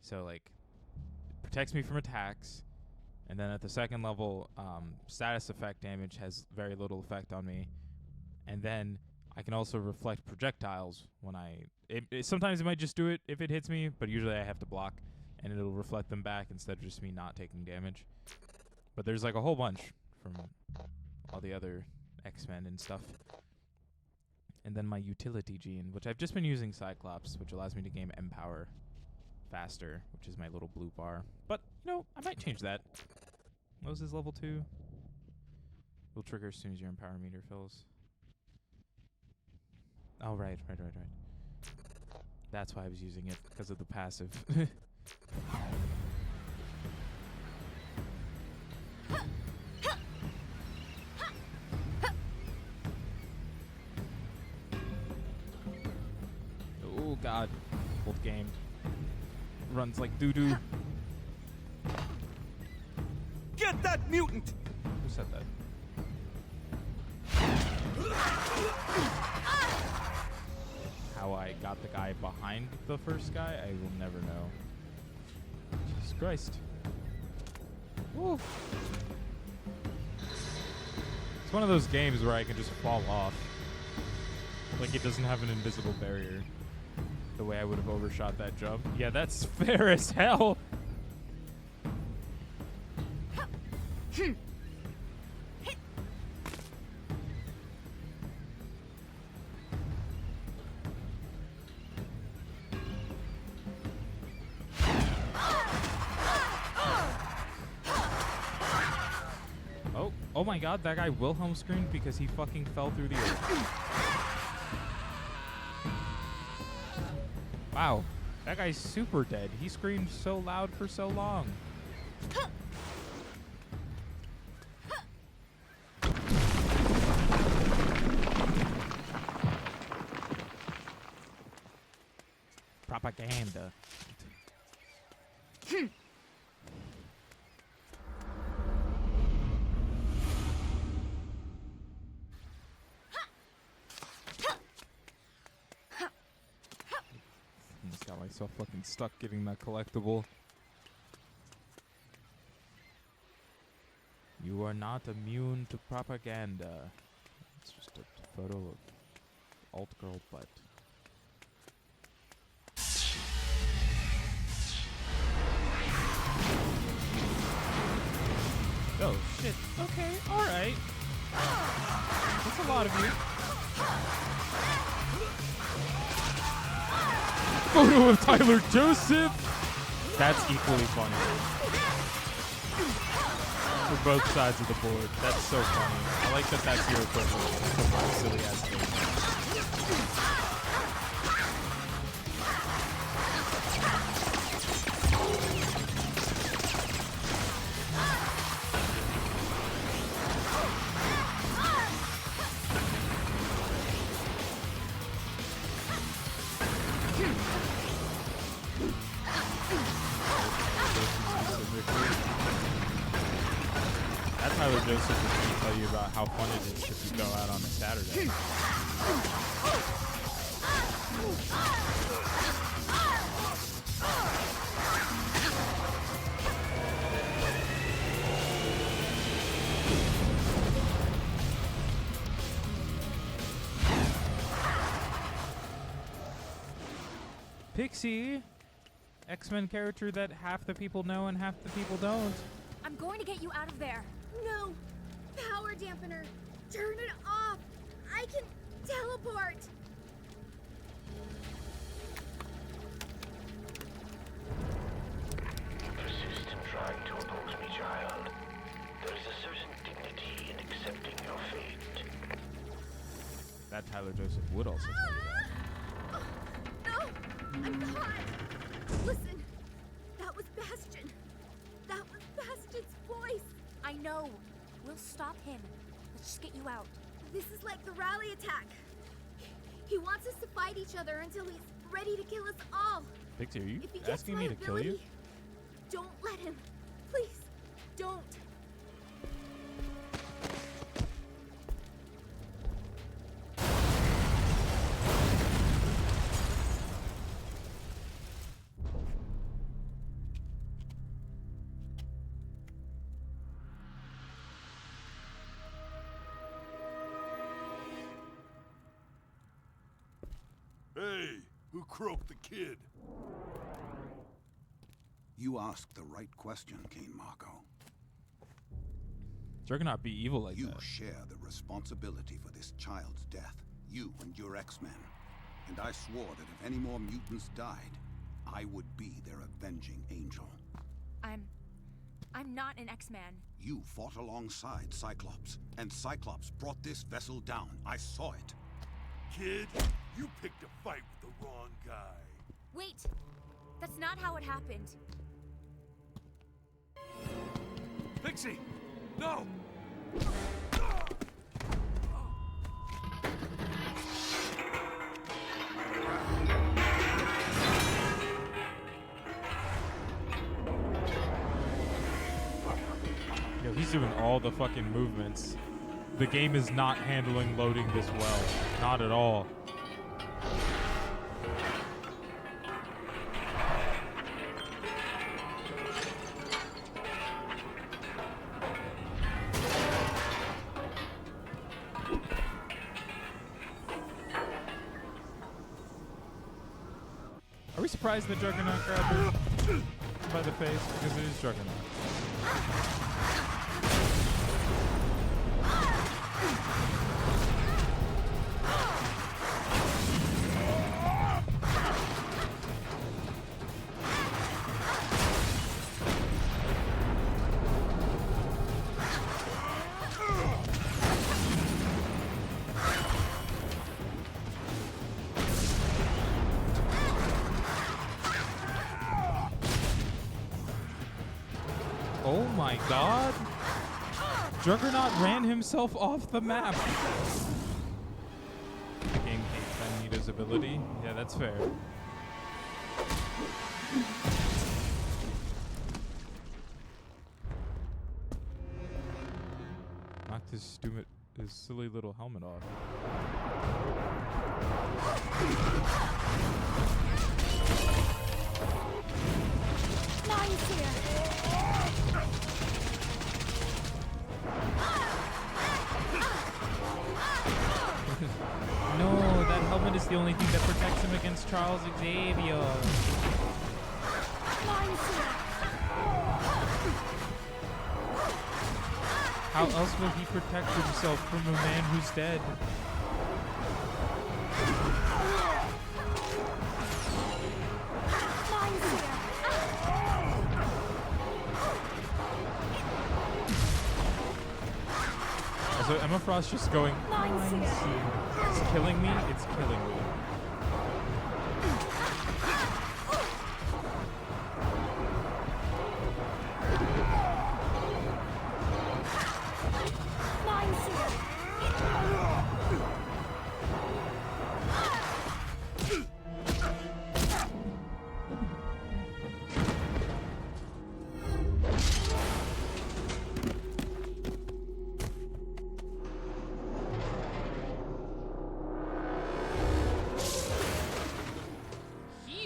So like, it protects me from attacks. And then at the second level, status effect damage has very little effect on me. And then I can also reflect projectiles when sometimes it might just do it if it hits me, but usually I have to block and it'll reflect them back instead of just me not taking damage. But there's like a whole bunch from all the other X-Men and stuff. And then my utility gene, which I've just been using Cyclops, which allows me to gain Empower faster, which is my little blue bar. But, you know, I might change that. What was his level 2? Will trigger as soon as your Empower meter fills. Oh, right. That's why I was using it, because of the passive. Oh, God. Old game. Runs like doo-doo. Get that mutant! Who said that? How I got the guy behind the first guy, I will never know. Jesus Christ. Woo. It's one of those games where I can just fall off. Like it doesn't have an invisible barrier. The way I would have overshot that jump. Yeah, that's fair as hell. Oh my god, that guy Wilhelm screamed because he fucking fell through the earth. Wow, that guy's super dead. He screamed so loud for so long. Propaganda. Got myself fucking stuck getting that collectible. You are not immune to propaganda. It's just a photo of alt girl butt. Oh shit. Okay, alright. That's a lot of you. Photo of Tyler Joseph. That's equally funny. For both sides of the board. That's so funny. I like that that's your equivalent to my silly ass thing. Tyler Joseph is going to tell you about how fun it is if you go out on a Saturday. Pixie, X-Men character that half the people know and half the people don't. I'm going to get you out of there. No! Power dampener! Turn it off! I can teleport! You persist in trying to oppose me, child. There is a certain dignity in accepting your fate. That Tyler Joseph would also tell you that. No! I'm caught! Listen, that was Bastion. That was Bastion's voice. I know. We'll stop him. Let's just get you out. This is like the rally attack. He wants us to fight each other until he's ready to kill us all. Pixie, are you If he gets asking my me to kill you? ability, don't let him. Please, don't. Hey, who croaked the kid? You asked the right question, King Marco. Juggernaut be evil like that. You share the responsibility for this child's death. You and your X-Men. And I swore that if any more mutants died, I would be their avenging angel. I'm not an X-Man. You fought alongside Cyclops, and Cyclops brought this vessel down. I saw it. Kid, you picked a fight with the wrong guy. Wait! That's not how it happened. Pixie! No! Yo, he's doing all the fucking movements. The game is not handling loading this well. Not at all. Are we surprised that Juggernaut grabbed her by the face? Because it is Juggernaut. Oh my god! Juggernaut ran himself off the map! The game hates Magneto's ability. Yeah, that's fair. Knocked his silly little helmet off. Mine's here. No, that helmet is the only thing that protects him against Charles Xavier. How else will he protect himself from a man who's dead? So Emma Frost just going, it's killing me, it's killing me.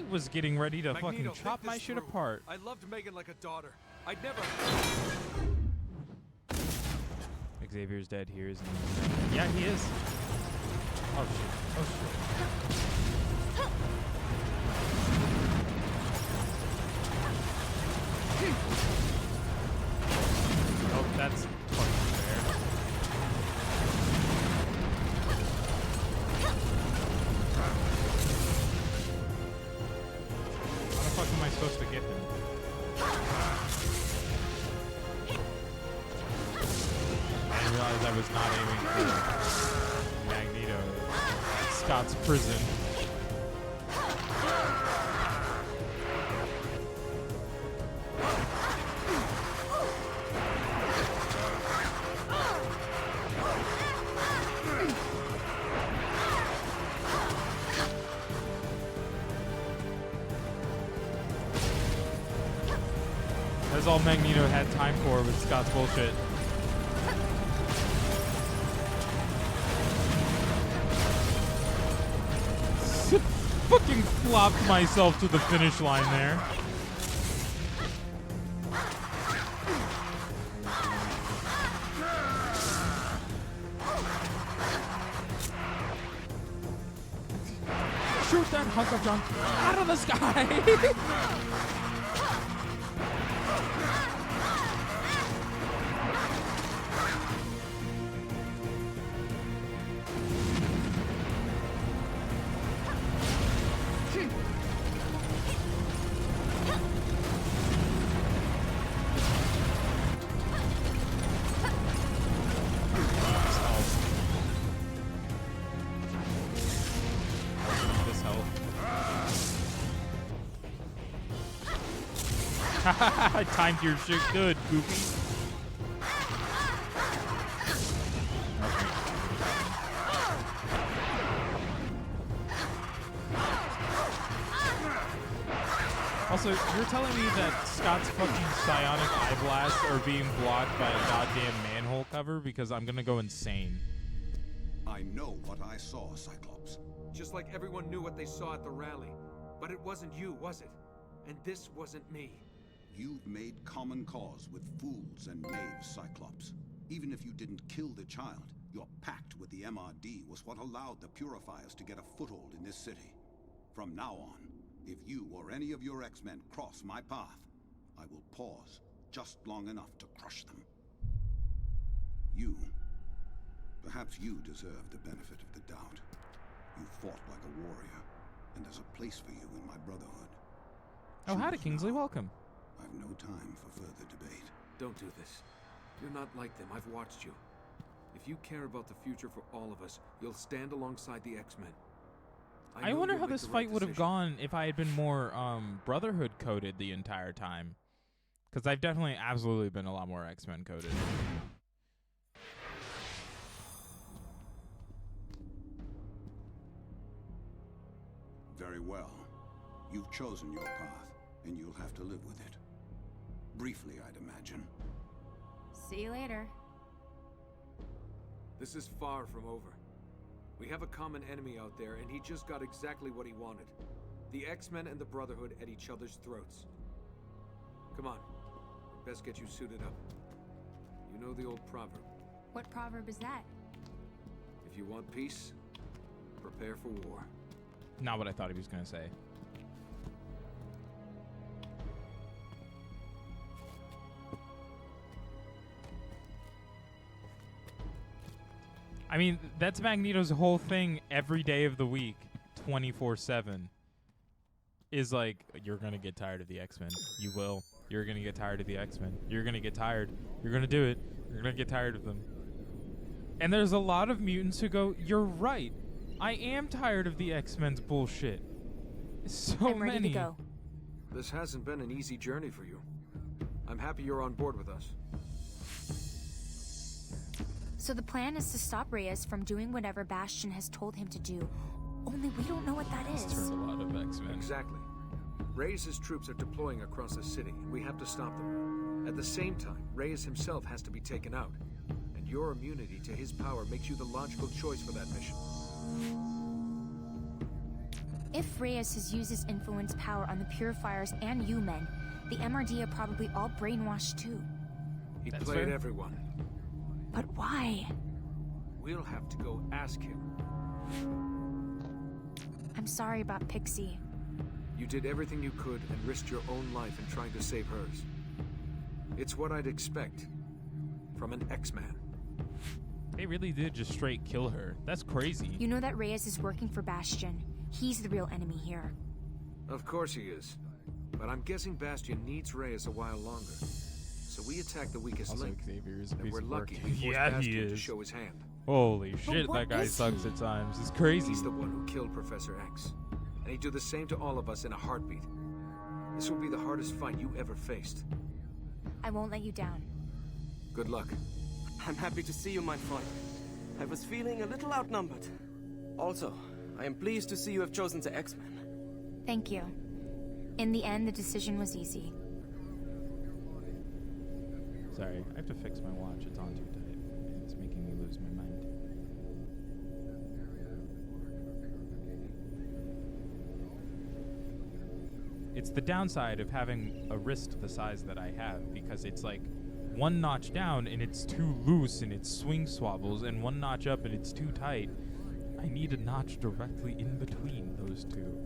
Was getting ready to Magneto, fucking chop my shit apart. I loved Megan like a daughter. I'd never. Xavier's dead here, isn't he? Yeah, he is. Oh shit. Oh shit. Oh, that's fucking fair. How the fuck am I supposed to get him? I realized I was not aiming for Magneto. Scott's prison. That's all Magneto had time for with Scott's bullshit. Fucking flopped myself to the finish line there. Shoot that hunk of junk out of the sky! I timed your shit good, Goofy. Also, you're telling me that Scott's fucking psionic eye blasts are being blocked by a goddamn manhole cover? Because I'm gonna go insane. I know what I saw, Cyclops. Just like everyone knew what they saw at the rally. But it wasn't you, was it? And this wasn't me. You've made common cause with fools and knaves, Cyclops. Even if you didn't kill the child, your pact with the MRD was what allowed the Purifiers to get a foothold in this city. From now on, if you or any of your X-Men cross my path, I will pause just long enough to crush them. Perhaps you deserve the benefit of the doubt. You fought like a warrior, and there's a place for you in my brotherhood. Oh, howdy, Kingsley. Welcome. I've no time for further debate. Don't do this. You're not like them. I've watched you. If you care about the future for all of us, you'll stand alongside the X-Men. I wonder how this fight would have gone if I had been more Brotherhood coded the entire time. Because I've definitely absolutely been a lot more X-Men coded. Very well. You've chosen your path, and you'll have to live with it. Briefly, I'd imagine. See you later. This is far from over. We have a common enemy out there, and he just got exactly what he wanted. The X-Men and the Brotherhood at each other's throats. Come on. Best get you suited up. You know the old proverb. What proverb is that? If you want peace, prepare for war. Not what I thought he was going to say. I mean, that's Magneto's whole thing every day of the week, 24/7. Is like, you're going to get tired of the X-Men. You will. You're going to get tired of the X-Men. You're going to get tired. You're going to do it. You're going to get tired of them. And there's a lot of mutants who go, you're right. I am tired of the X-Men's bullshit. So I'm ready many. to go. This hasn't been an easy journey for you. I'm happy you're on board with us. So the plan is to stop Reyes from doing whatever Bastion has told him to do. Only we don't know what that is. Turned a lot of X-Men. Exactly. Reyes' troops are deploying across the city, and we have to stop them. At the same time, Reyes himself has to be taken out. And your immunity to his power makes you the logical choice for that mission. If Reyes has used his influence power on the Purifiers and you men, the MRD are probably all brainwashed too. He played everyone. But why? We'll have to go ask him. I'm sorry about Pixie. You did everything you could and risked your own life in trying to save hers. It's what I'd expect from an X-Man. They really did just straight kill her. That's crazy. You know that Reyes is working for Bastion. He's the real enemy here. Of course he is. But I'm guessing Bastion needs Reyes a while longer. So we attack the weakest Also, link. Xavier is a and piece we're of lucky work. we forced Yeah, he Bastion to is. show his hand. Holy shit, that guy sucks at times. It's crazy. He's the one who killed Professor X. And he'd do the same to all of us in a heartbeat. This will be the hardest fight you ever faced. I won't let you down. Good luck. I'm happy to see you, my friend. I was feeling a little outnumbered. Also, I am pleased to see you have chosen the X-Men. Thank you. In the end, the decision was easy. Sorry, I have to fix my watch. It's on too tight. And it's making me lose my mind. It's the downside of having a wrist the size that I have, because it's like one notch down and it's too loose and it swing swabbles, and one notch up and it's too tight. I need a notch directly in between those two.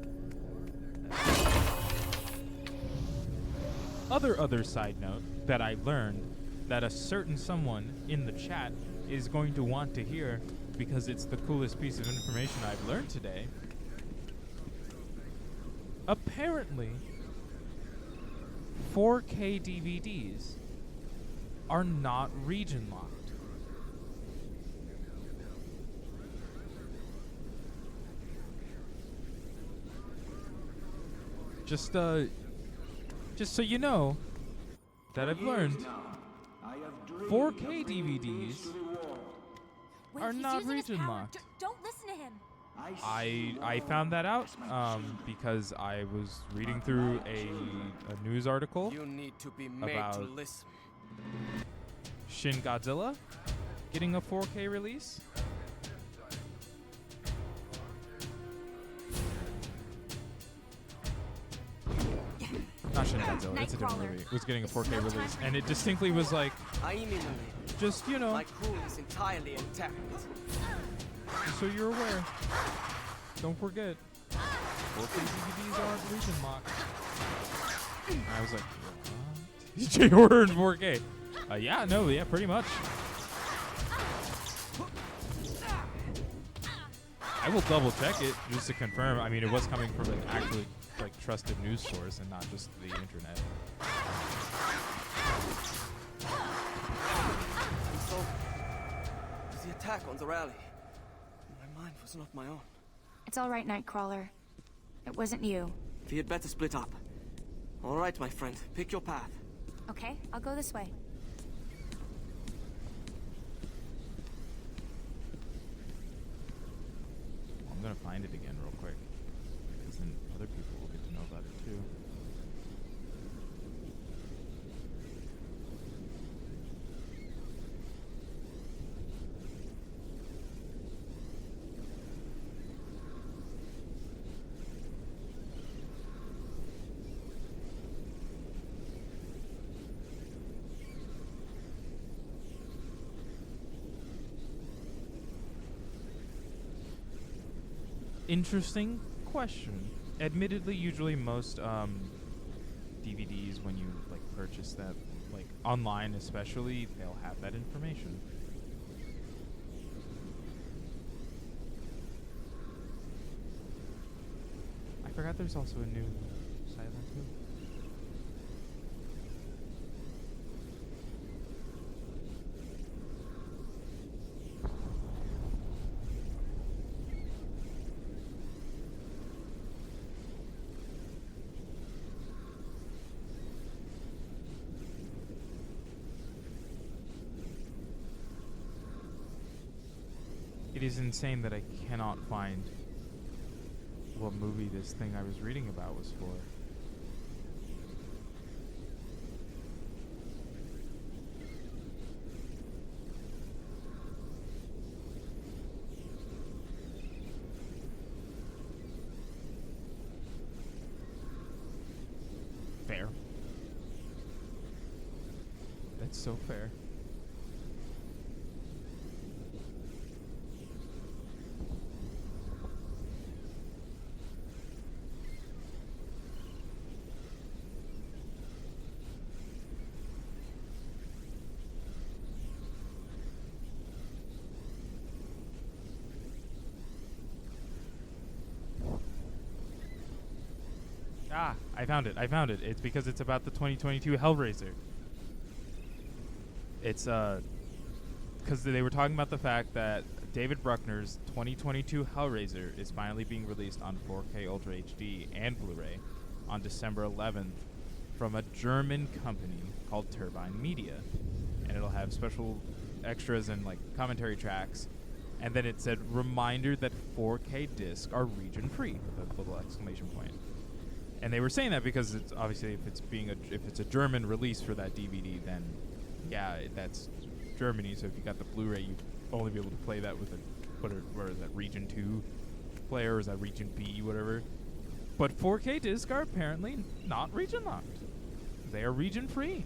Other side note that I learned that a certain someone in the chat is going to want to hear, because it's the coolest piece of information I've learned today. Apparently, 4K DVDs are not region locked. Just so you know that I've learned 4K DVDs are not region locked. Don't listen to him. I found that out because I was reading through a news article about Shin Godzilla getting a 4K release. Not Shin Godzilla, it's a different movie. It was getting a 4K release, and it distinctly was like, just, you know, my crew is entirely intact. just so you're aware. Don't forget, 4K DVDs aren't region locked. And I was like, what? Did you order in 4K? Yeah, pretty much. I will double check it just to confirm. I mean, it was coming from an actually trusted news source and not just the internet. So, the attack on the rally. My mind was not my own. It's all right, Nightcrawler. It wasn't you. We had better split up. All right, my friend. Pick your path. Okay, I'll go this way. I'm gonna find it again real quick, because then other people will get to know about it too. Interesting question. Admittedly, usually most DVDs, when you purchase that, online especially, they'll have that information. I forgot there's also a new Silent Hill. It is insane that I cannot find what movie this thing I was reading about was for. Fair. That's so fair. I found it. It's because it's about the 2022 Hellraiser. It's because they were talking about the fact that David Bruckner's 2022 Hellraiser is finally being released on 4K Ultra HD and Blu-ray on December 11th from a German company called Turbine Media, and it'll have special extras and commentary tracks. And then it said, "Reminder that 4K discs are region-free," with a little exclamation point. And they were saying that because it's obviously if it's a German release for that DVD, then yeah, that's Germany. So if you got the Blu-ray, you'd only be able to play that with a where is that, Region 2 player, or is that Region B, whatever. But 4K discs are apparently not region locked. They are region free.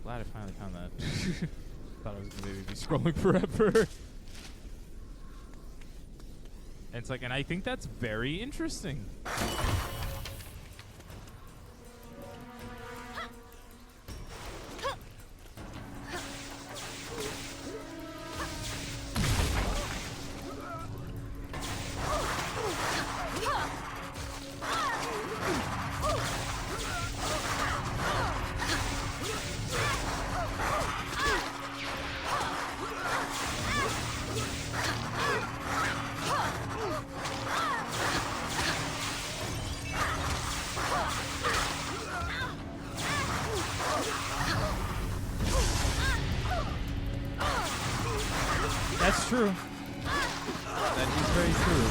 Glad I finally found that. Thought I was gonna maybe be scrolling forever. And it's like, and I think that's very interesting. That's true. That is very true.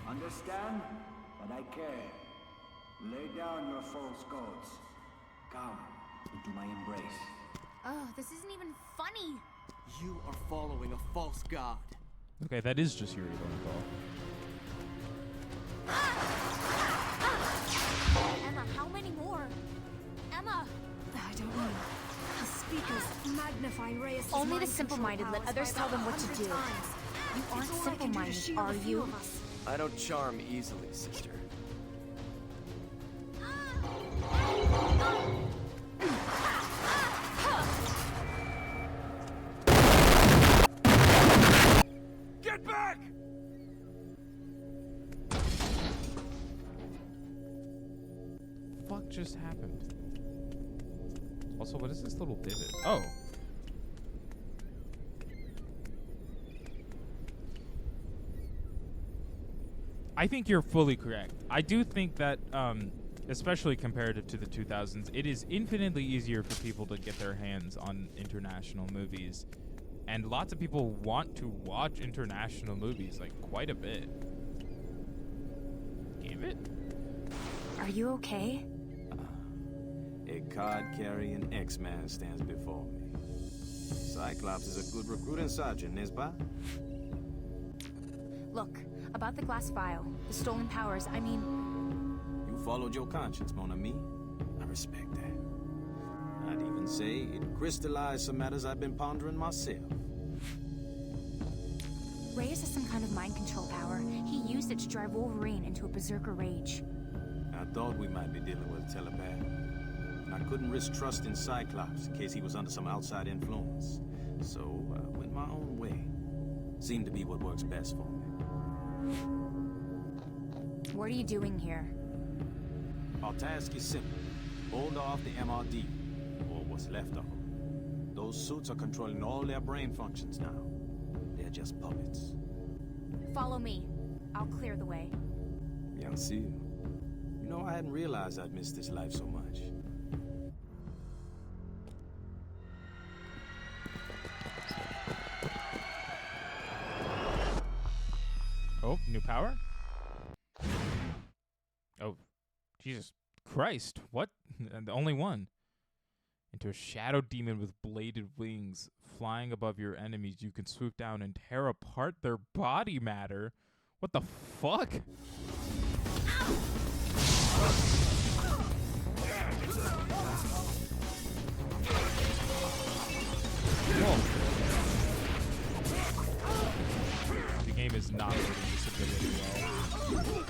Understand? But I care. Lay down your false gods. Come into my embrace. Oh, this isn't even funny. You are following a false god. Okay, that is just Yuri Lowenthal. Emma, how many more? Emma! I don't know. The speakers magnify Reyes' Only the simple-minded let others tell them what to do. You aren't simple-minded, are you? I don't charm easily, sister. Get back! Fuck just happened? Also, what is this little divot? Oh. I think you're fully correct. I do think that, especially comparative to the 2000s, it is infinitely easier for people to get their hands on international movies. And lots of people want to watch international movies, like, quite a bit. Damn it. Are you okay? A card-carrying X-Man stands before me. Cyclops is a good recruiting sergeant, n'est-ce pas? Look, about the glass vial, the stolen powers, I mean... You followed your conscience, mon ami. I respect that. I'd even say it crystallized some matters I've been pondering myself. Reyes has some kind of mind control power. He used it to drive Wolverine into a berserker rage. I thought we might be dealing with a telepath. And I couldn't risk trusting Cyclops in case he was under some outside influence. So I went my own way. Seemed to be what works best for me. What are you doing here? Our task is simple. Hold off the MRD, or what's left of them. Those suits are controlling all their brain functions now. They're just puppets. Follow me. I'll clear the way. Merci. You know, I hadn't realized I'd missed this life so much. Oh, new power? Oh, Jesus Christ. What? The only one. Into a shadow demon with bladed wings. Flying above your enemies, you can swoop down and tear apart their body matter. What the fuck? Whoa. The game is not doing this ability well.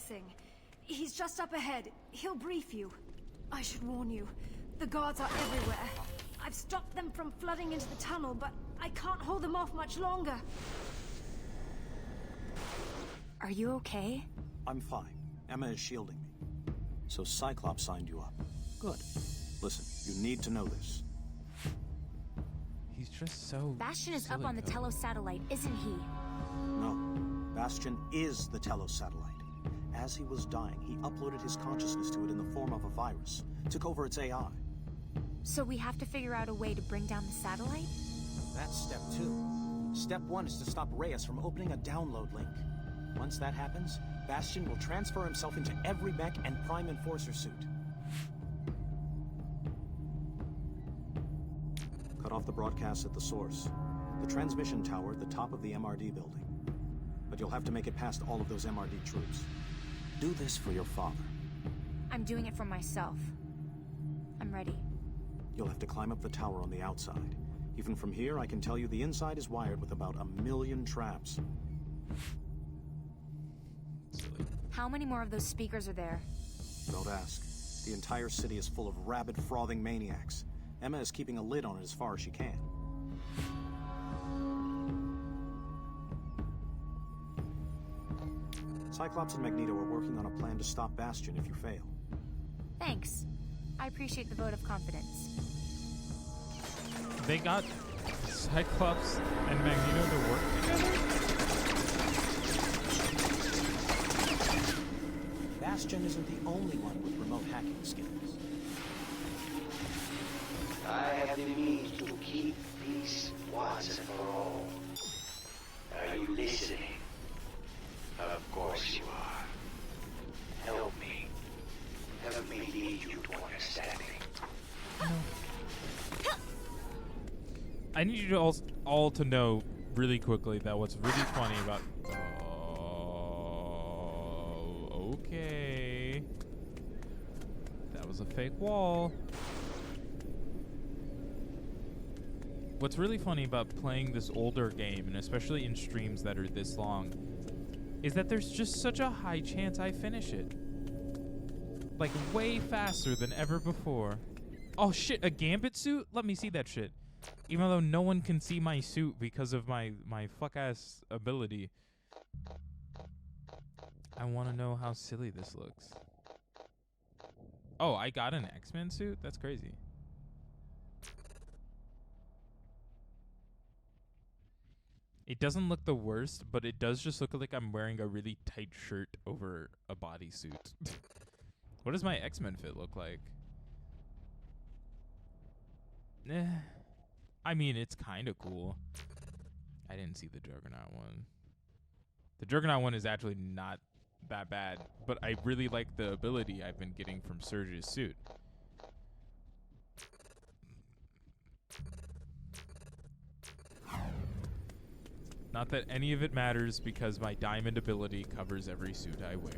missing. He's just up ahead. He'll brief you. I should warn you. The guards are everywhere. I've stopped them from flooding into the tunnel, but I can't hold them off much longer. Are you okay? I'm fine. Emma is shielding me. So Cyclops signed you up. Good. Listen, you need to know this. He's just so Bastion is silly, up on the though. Telos satellite, isn't he? No. Bastion is the Telos satellite. As he was dying, he uploaded his consciousness to it in the form of a virus. Took over its AI. So we have to figure out a way to bring down the satellite? That's step 2. Step 1 is to stop Reyes from opening a download link. Once that happens, Bastion will transfer himself into every mech and Prime Enforcer suit. Cut off the broadcast at the source. The transmission tower at the top of the MRD building. But you'll have to make it past all of those MRD troops. Do this for your father. I'm doing it for myself. I'm ready. You'll have to climb up the tower on the outside. Even from here, I can tell you the inside is wired with about 1 million traps. How many more of those speakers are there? Don't ask. The entire city is full of rabid, frothing maniacs. Emma is keeping a lid on it as far as she can. Cyclops and Magneto are working on a plan to stop Bastion if you fail. Thanks. I appreciate the vote of confidence. They got Cyclops and Magneto to work together? Bastion isn't the only one with remote hacking skills. I have the means to keep peace once and for all. Are you listening? Of course you are. Help me. Help me lead you to understanding. I need you to all to know really quickly that what's really funny about... Oh, okay. That was a fake wall. What's really funny about playing this older game, and especially in streams that are this long, is that there's just such a high chance I finish it. Like, way faster than ever before. Oh shit, a Gambit suit? Let me see that shit. Even though no one can see my suit because of my fuck-ass ability. I want to know how silly this looks. Oh, I got an X-Men suit? That's crazy. It doesn't look the worst, but it does just look like I'm wearing a really tight shirt over a bodysuit. What does my X-Men fit look like? I mean, it's kind of cool. I didn't see the Juggernaut one. The Juggernaut one is actually not that bad, but I really like the ability I've been getting from Surge's suit. Not that any of it matters because my diamond ability covers every suit I wear.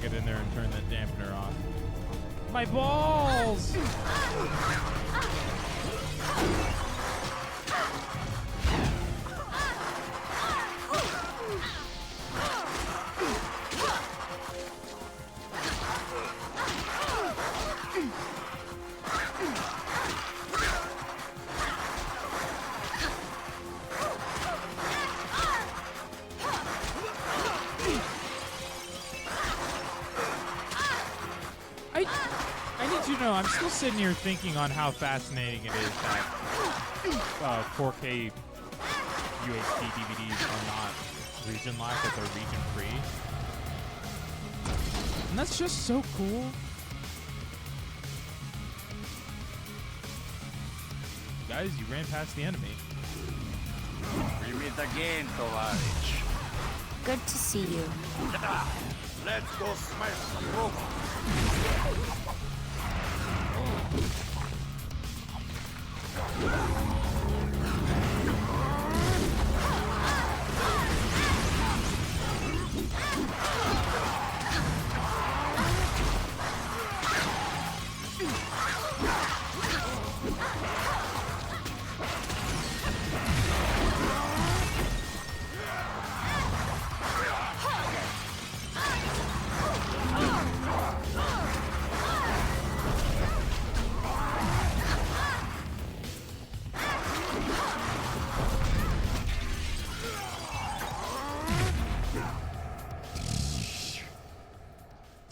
Get in there and turn that dampener off. My balls! I'm still sitting here thinking on how fascinating it is that 4K UHD DVDs are not region locked, that they're region free. And that's just so cool. Guys, you ran past the enemy. We meet again, Tovarich. Good to see you. Let's go smash some robots.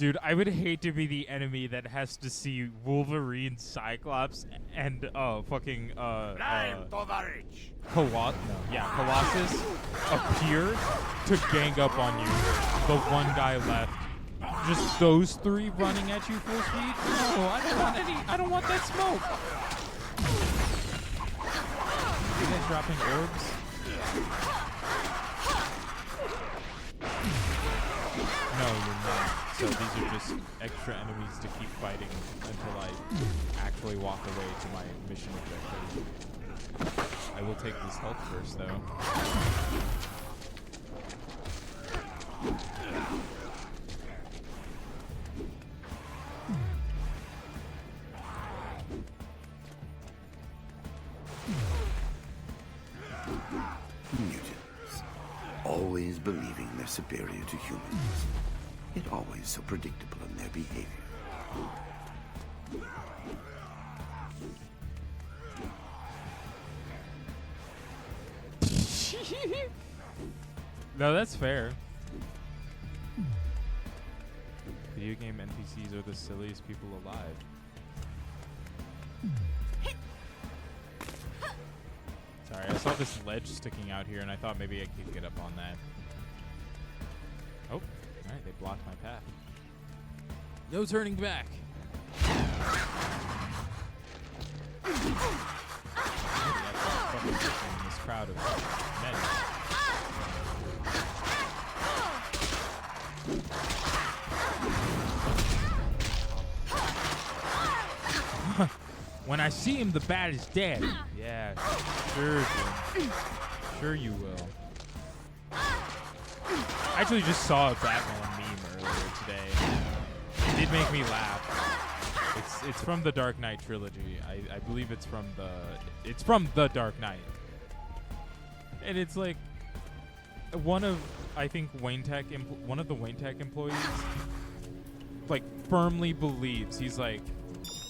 Dude, I would hate to be the enemy that has to see Wolverine, Cyclops, and fucking Colossus appear to gang up on you. The one guy left. Just those three running at you full speed? No, I don't want that smoke. You guys dropping orbs? No, you're not. So these are just extra enemies to keep fighting until I actually walk away to my mission objective. I will take this health first, though. Mutants. Always believing they're superior to humans. Yet always so predictable in their behavior. No, that's fair. Video game NPCs are the silliest people alive. Sorry, I saw this ledge sticking out here and I thought maybe I could get up on that. Oh, alright, they blocked my path. No turning back. This crowd of men. When I see him, the bat is dead. Yeah, sure, Jim. Sure you will. I actually just saw a Batman meme earlier today. It did make me laugh. It's from the Dark Knight trilogy. I believe it's from the Dark Knight. And it's like one of the Wayne Tech employees like firmly believes, he's like,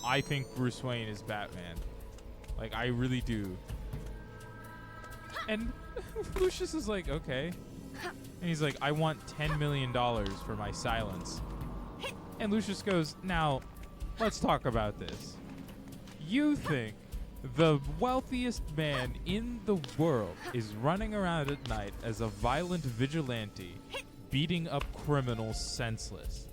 I think Bruce Wayne is Batman. Like, I really do. And Lucius is like, okay. And he's like, I want $10 million for my silence. And Lucius goes, now, let's talk about this. You think the wealthiest man in the world is running around at night as a violent vigilante, beating up criminals senseless.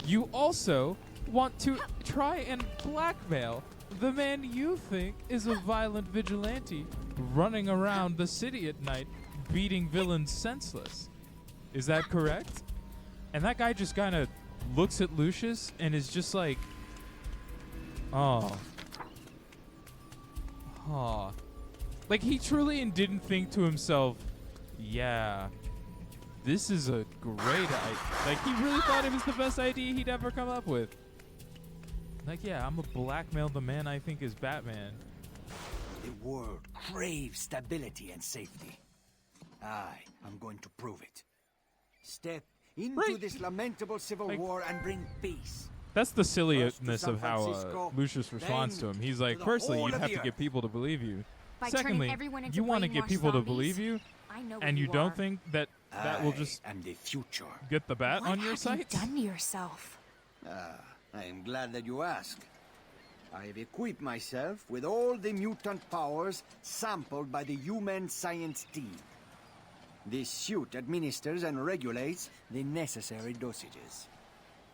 You also want to try and blackmail the man you think is a violent vigilante running around the city at night beating villains senseless. Is that correct? And that guy just kind of looks at Lucius and is just like, oh. Like, he truly didn't think to himself, yeah, this is a great idea. Like, he really thought it was the best idea he'd ever come up with. Like, yeah, I'm gonna blackmail the man I think is Batman. The world craves stability and safety. I'm going to prove it. Step into this lamentable civil war and bring peace. That's the silliness of how Lucius responds to him. He's like, firstly, you have to get people to believe you. Secondly, you want to get people to believe you, and you don't think that will just get the bat on your site? What have you done to yourself? I am glad that you ask. I have equipped myself with all the mutant powers sampled by the human science team. This suit administers and regulates the necessary dosages.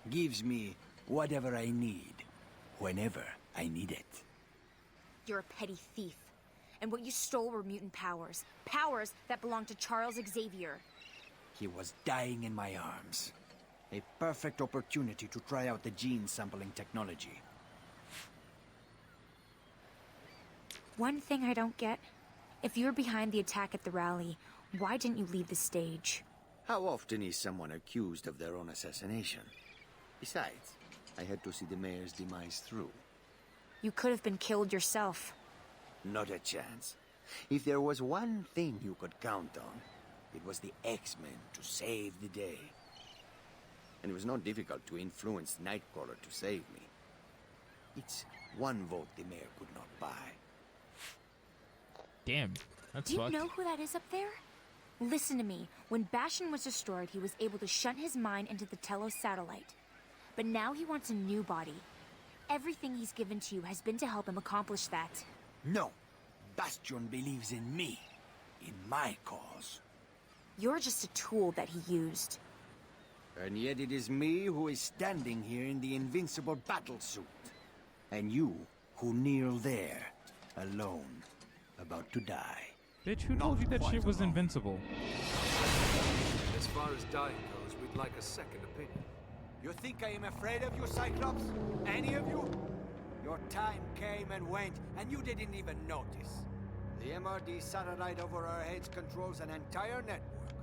Gives me whatever I need, whenever I need it. You're a petty thief. And what you stole were mutant powers. Powers that belong to Charles Xavier. He was dying in my arms. A perfect opportunity to try out the gene sampling technology. One thing I don't get. If you were behind the attack at the rally, why didn't you leave the stage? How often is someone accused of their own assassination? Besides, I had to see the mayor's demise through. You could have been killed yourself. Not a chance. If there was one thing you could count on, it was the X-Men to save the day. And it was not difficult to influence Nightcrawler to save me. It's one vote the mayor could not buy. Damn, that's Do you fucked. know who that is up there? Listen to me. When Bastion was destroyed, he was able to shunt his mind into the Telos satellite. But now he wants a new body. Everything he's given to you has been to help him accomplish that. No. Bastion believes in me. In my cause. You're just a tool that he used. And yet it is me who is standing here in the invincible battlesuit. And you who kneel there, alone, about to die. Bitch, who told you that shit was invincible? As far as dying goes, we'd like a second opinion. You think I am afraid of you, Cyclops? Any of you? Your time came and went, and you didn't even notice. The MRD satellite over our heads controls an entire network.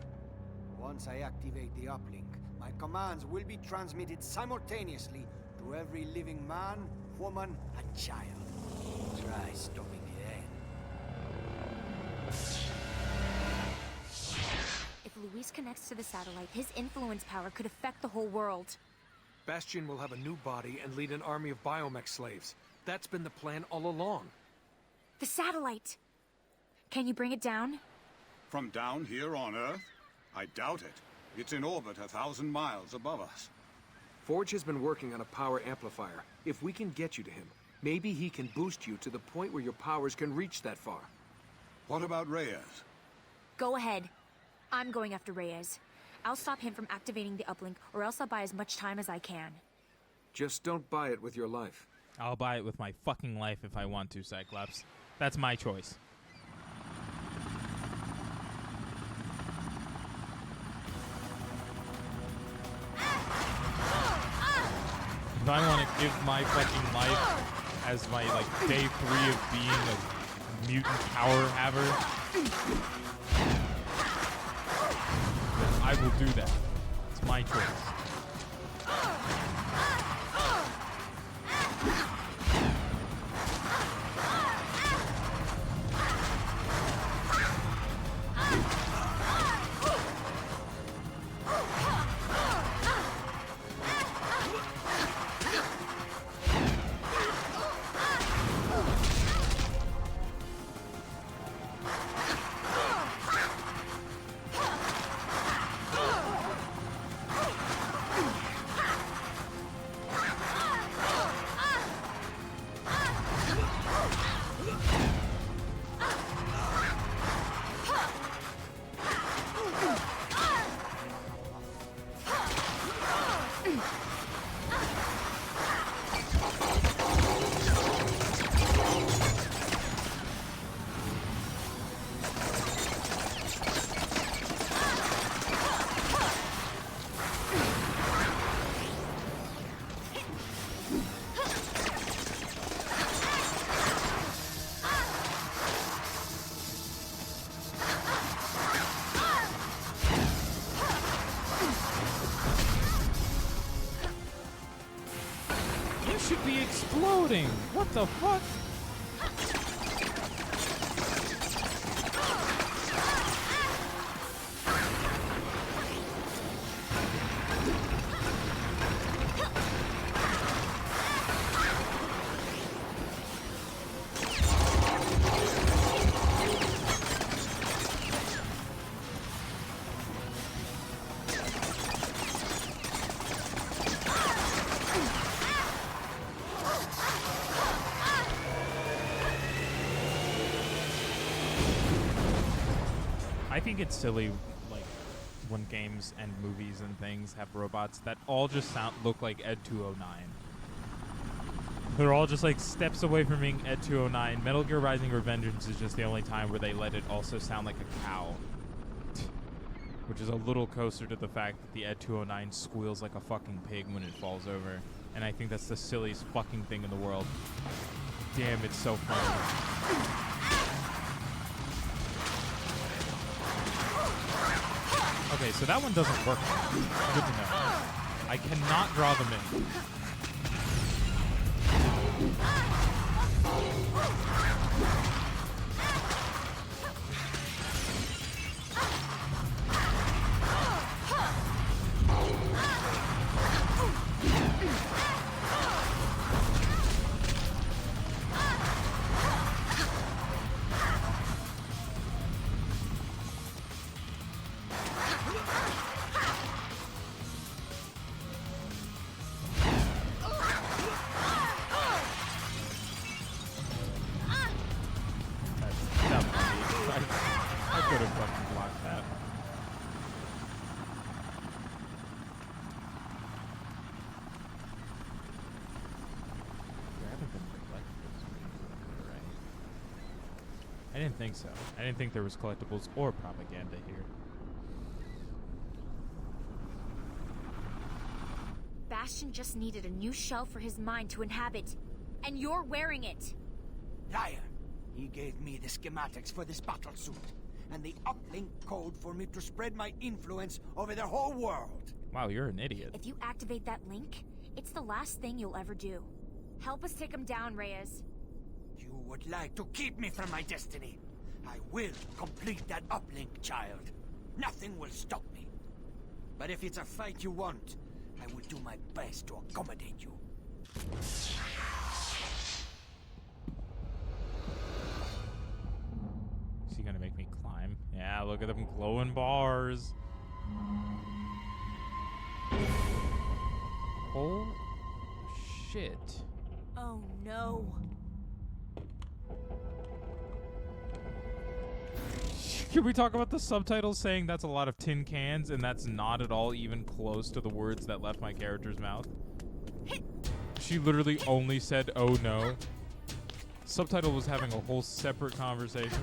Once I activate the uplink, my commands will be transmitted simultaneously to every living man, woman, and child. Try stopping it then. If Luis connects to the satellite, his influence power could affect the whole world. Bastion will have a new body and lead an army of biomech slaves. That's been the plan all along. The satellite! Can you bring it down? From down here on Earth? I doubt it. It's in orbit 1,000 miles above us. Forge has been working on a power amplifier. If we can get you to him, maybe he can boost you to the point where your powers can reach that far. What about Reyes? Go ahead. I'm going after Reyes. I'll stop him from activating the uplink, or else I'll buy as much time as I can. Just don't buy it with your life. I'll buy it with my fucking life if I want to, Cyclops. That's my choice. If I want to give my fucking life as my, like, day 3 of being a mutant power haver, then I will do that. It's my choice. Should be exploding. What the fuck? I think it's silly, like, when games and movies and things have robots that all just look like Ed 209. They're all just like steps away from being Ed 209. Metal Gear Rising Revengeance is just the only time where they let it also sound like a cow. Which is a little closer to the fact that the Ed 209 squeals like a fucking pig when it falls over. And I think that's the silliest fucking thing in the world. Damn, it's so funny. Okay, so that one doesn't work. Good to know. I cannot draw them in. I didn't think so. I didn't think there was collectibles or propaganda here. Bastion just needed a new shell for his mind to inhabit, and you're wearing it. Liar. He gave me the schematics for this battle suit, and the uplink code for me to spread my influence over the whole world. Wow, you're an idiot. If you activate that link, it's the last thing you'll ever do. Help us take him down, Reyes. You would like to keep me from my destiny. I will complete that uplink, child. Nothing will stop me. But if it's a fight you want, I will do my best to accommodate you. Is he gonna make me climb? Yeah, look at them glowing bars. Oh, shit. Oh no. Can we talk about the subtitles saying that's a lot of tin cans and that's not at all even close to the words that left my character's mouth? She literally only said, oh no. Subtitle was having a whole separate conversation.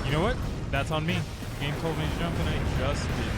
You know what? That's on me. The game told me to jump and I just didn't.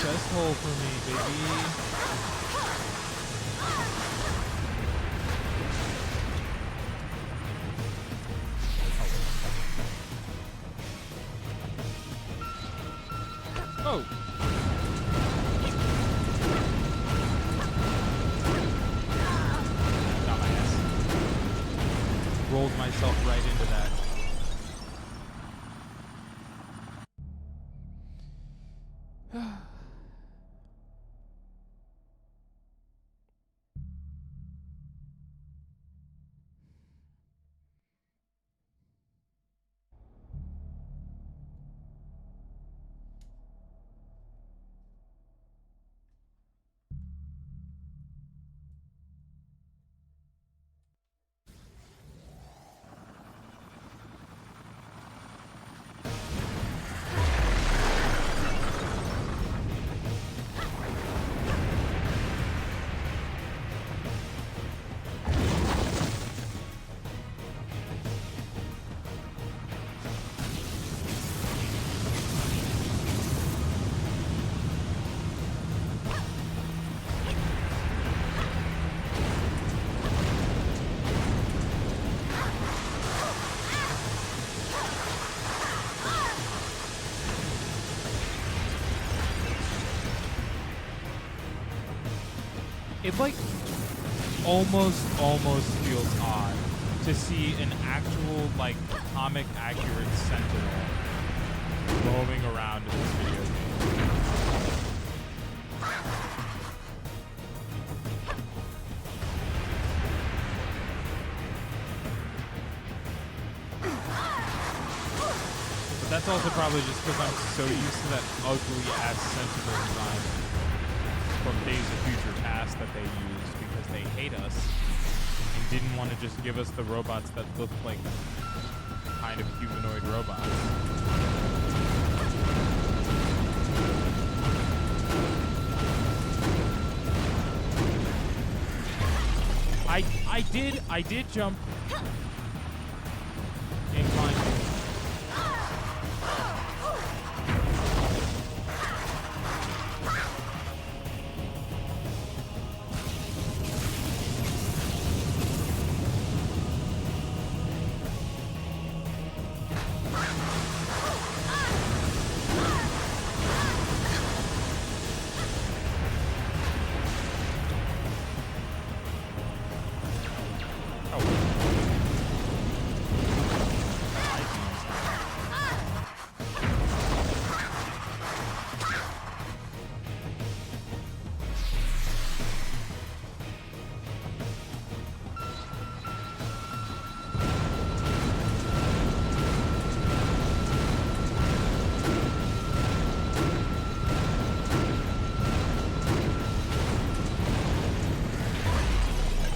Chest hole for me, baby. Oh. Got my ass. Rolled myself right into that. It like almost feels odd to see an actual like comic accurate Sentinel roaming around in this video game. But that's also probably just because I'm so used to that ugly ass Sentinel design from Days of Future Past that they used because they hate us and didn't want to just give us the robots that looked like kind of humanoid robots. I did jump and climb.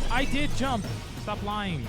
I did jump. Stop lying.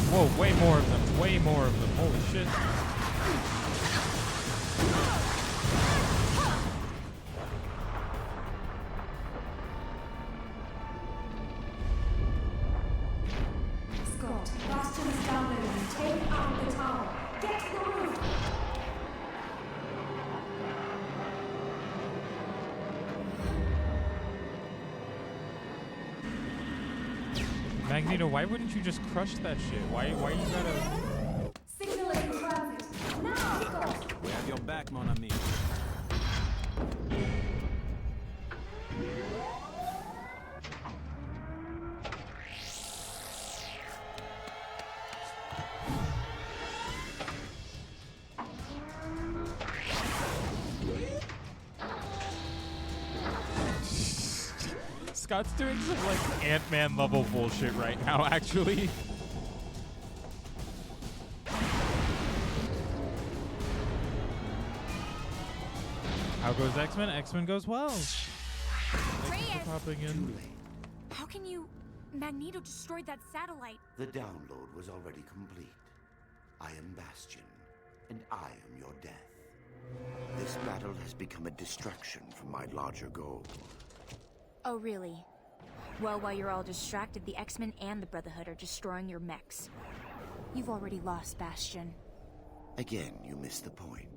Whoa, way more of them. Way more of them. Holy shit. Scott, Bastion is downloading. Take out the tower. Get to the roof. Magneto, why wouldn't you just crush that shit? Why you gotta... Signaling transit. Now, Scott. We have your back, mon ami. Scott's doing some like Ant-Man level bullshit right now, actually. How goes X-Men? X-Men goes well. Thanks for popping in. How can you... Magneto destroyed that satellite. The download was already complete. I am Bastion, and I am your death. This battle has become a distraction from my larger goal. Oh, really? Well, while you're all distracted, the X-Men and the Brotherhood are destroying your mechs. You've already lost, Bastion. Again, you missed the point.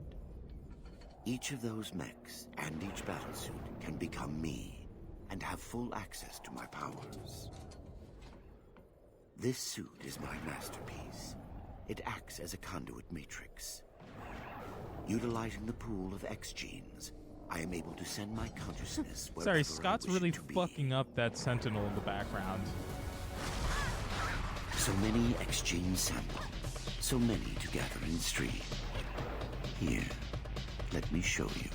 Each of those mechs and each battlesuit can become me and have full access to my powers. This suit is my masterpiece. It acts as a conduit matrix. Utilizing the pool of X genes, I am able to send my consciousness wherever Sorry, Scott's really fucking up that Sentinel in the background. So many X gene samples, so many to gather in stream. Here, let me show you.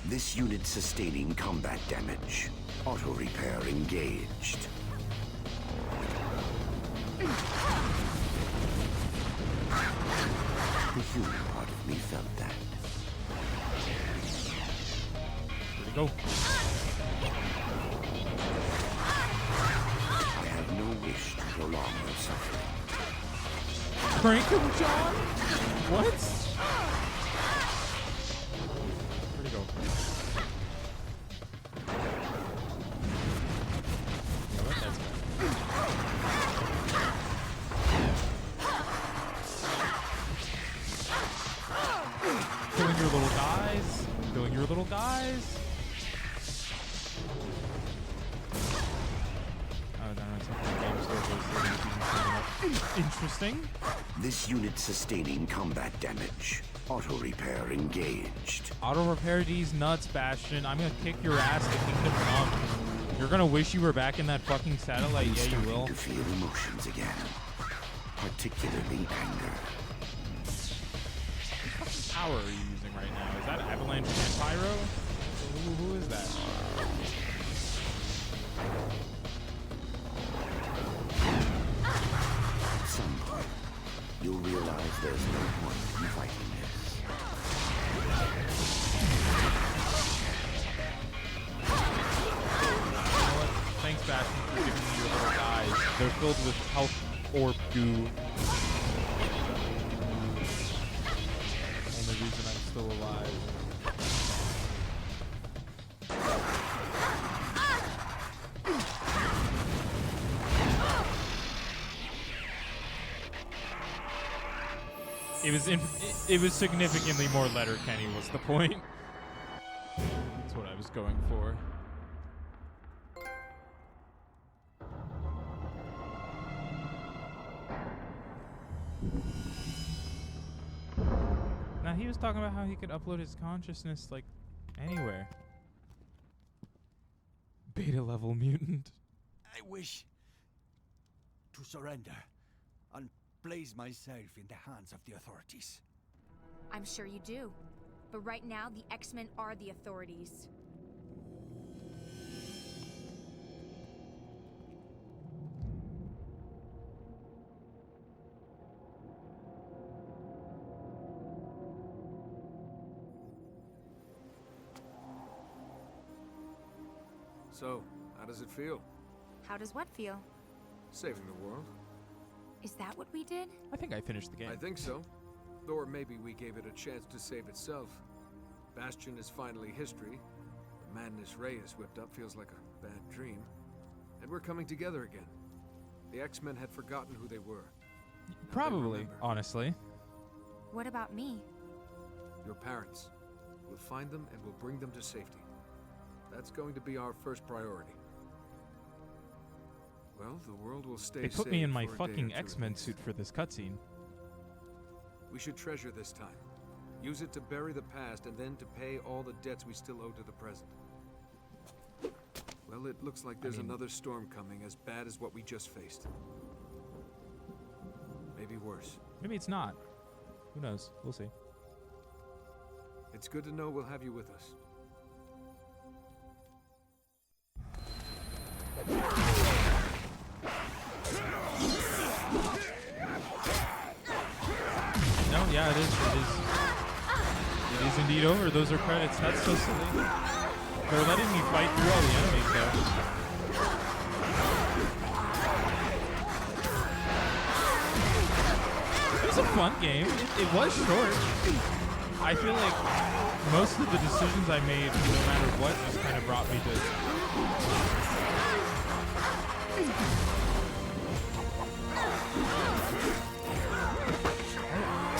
This unit sustaining combat damage. Auto repair engaged. The human part of me felt that. Go. I have no wish to prolong your suffering. Crank him, John? What? Where'd he go? You know what? That's good. Killing your little guys. Killing your little guys. Oh, no, it's not the game store. Interesting. This unit sustaining combat damage. Auto repair engaged. Auto repair these nuts, Bastion. I'm gonna kick your ass to Kingdom Come. You're gonna wish you were back in that fucking satellite. I'm Yeah, you will. starting to feel emotions again. Particularly anger. What power are you using right now? Is that Avalanche and Pyro? Who is that? At some point, you'll realize there's no point in fighting this. You know what? Thanks, Bastion, for giving me your little guys. They're filled with health orb goo. Only reason I'm still alive. It was significantly more Letterkenny was the point. That's what I was going for. Now he was talking about how he could upload his consciousness like anywhere. Beta level mutant. I wish to surrender and place myself in the hands of the authorities. I'm sure you do. But right now, the X-Men are the authorities. So, how does it feel? How does what feel? Saving the world? Is that what we did? I think I finished the game. I think so. Or maybe we gave it a chance to save itself. Bastion is finally history. The madness Ray has whipped up feels like a bad dream. And we're coming together again. The X-Men had forgotten who they were. Probably, honestly. What about me? Your parents. We'll find them and we'll bring them to safety. That's going to be our first priority. Well, the world will stay safe. They put me in my for a day fucking or two X-Men at least. suit for this cutscene. We should treasure this time. Use it to bury the past and then to pay all the debts we still owe to the present. Well, it looks like there's another storm coming as bad as what we just faced. Maybe worse. Maybe it's not. Who knows? We'll see. It's good to know we'll have you with us. No, yeah, it is. It is indeed over. Those are credits. That's so silly. They're letting me fight through all the enemies, though. It was a fun game. It was short. I feel like most of the decisions I made, no matter what, just kind of brought me to...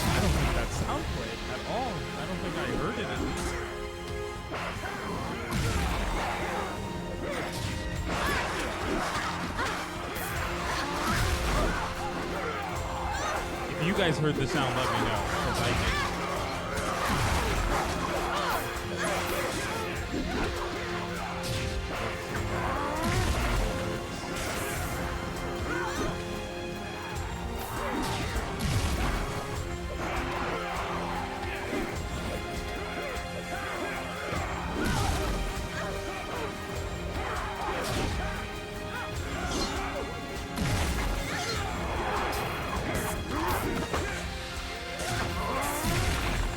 I don't think that sound played at all. I don't think I heard it at least. If you guys heard the sound, let me know, because I did.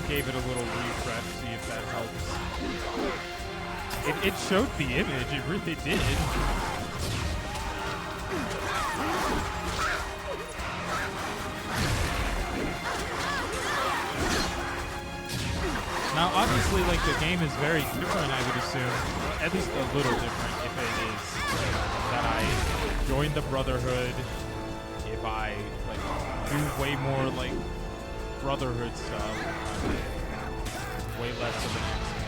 Gave it a little refresh, see if that helps. It showed the image. It really did. Now, obviously, like, the game is very different, I would assume. At least a little different, if it is that I join the Brotherhood, if I, like, do way more, like, Brotherhood stuff, way less of an X-Man.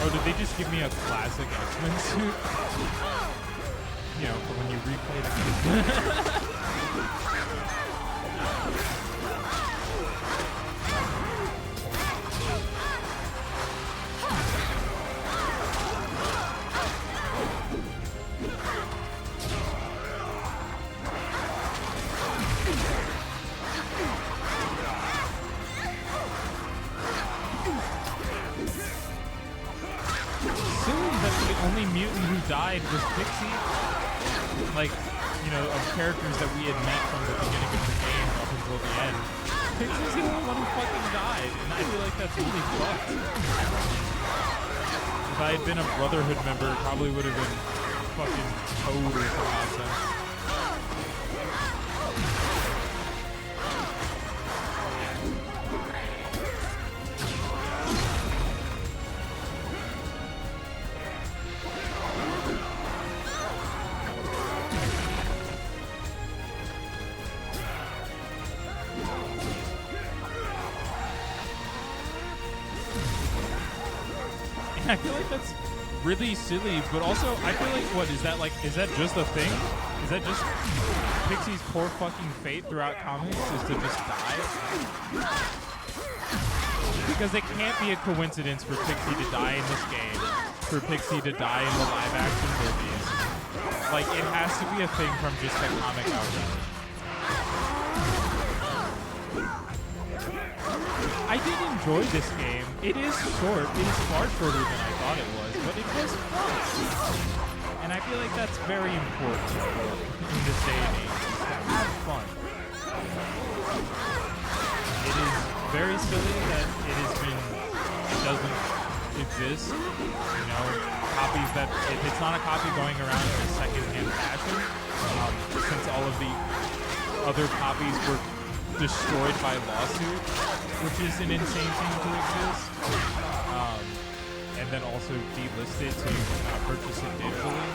Oh, did they just give me a classic X-Men suit? You know, for when you replay the game. Only mutant who died was Pixie. Like, you know, of characters that we had met from the beginning of the game up until the end. Pixie's the only one who fucking died, and I feel like that's really fucked. If I had been a Brotherhood member, it probably would have been fucking Toad or some nonsense. I feel like that's really silly, but also I feel like, is that just a thing? Is that just Pixie's poor fucking fate throughout comics, is to just die? Because it can't be a coincidence for Pixie to die in this game, for Pixie to die in the live action movies. Like, it has to be a thing from just the comic outlet. I did enjoy this game. It is short. It is far shorter than I thought it was, but it was fun. And I feel like that's very important in this day and age, to have fun. It is very silly that it doesn't exist. You know, copies that, if it's not a copy going around in a second-hand fashion, since all of the other copies were destroyed by lawsuit, which is an insane thing to exist, and then also delisted so you cannot purchase it digitally.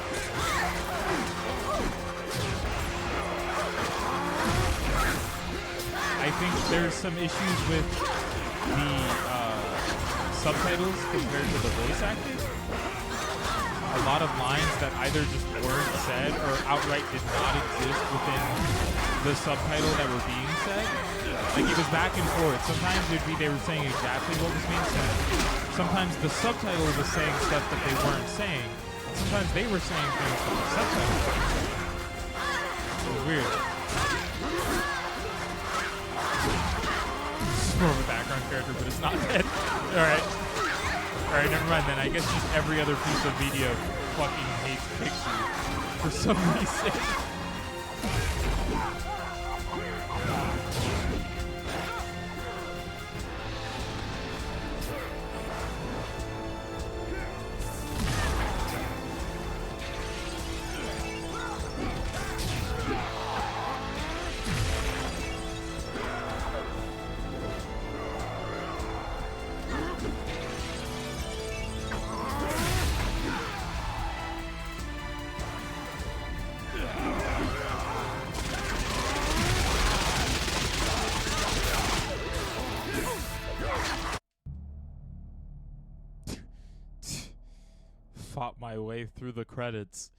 I think there's some issues with the subtitles compared to the voice acting. A lot of lines that either just weren't said or outright did not exist within the subtitle that were being said. Like, it was back and forth. Sometimes they were saying exactly what was being said. Sometimes the subtitle was saying stuff that they weren't saying. Sometimes they were saying things that the subtitle wasn't saying. It was weird. It's more of a background character, but it's not dead. Alright. Alright, never mind then. I guess just every other piece of media fucking hates Pixie for some reason. Fought my way through the credits.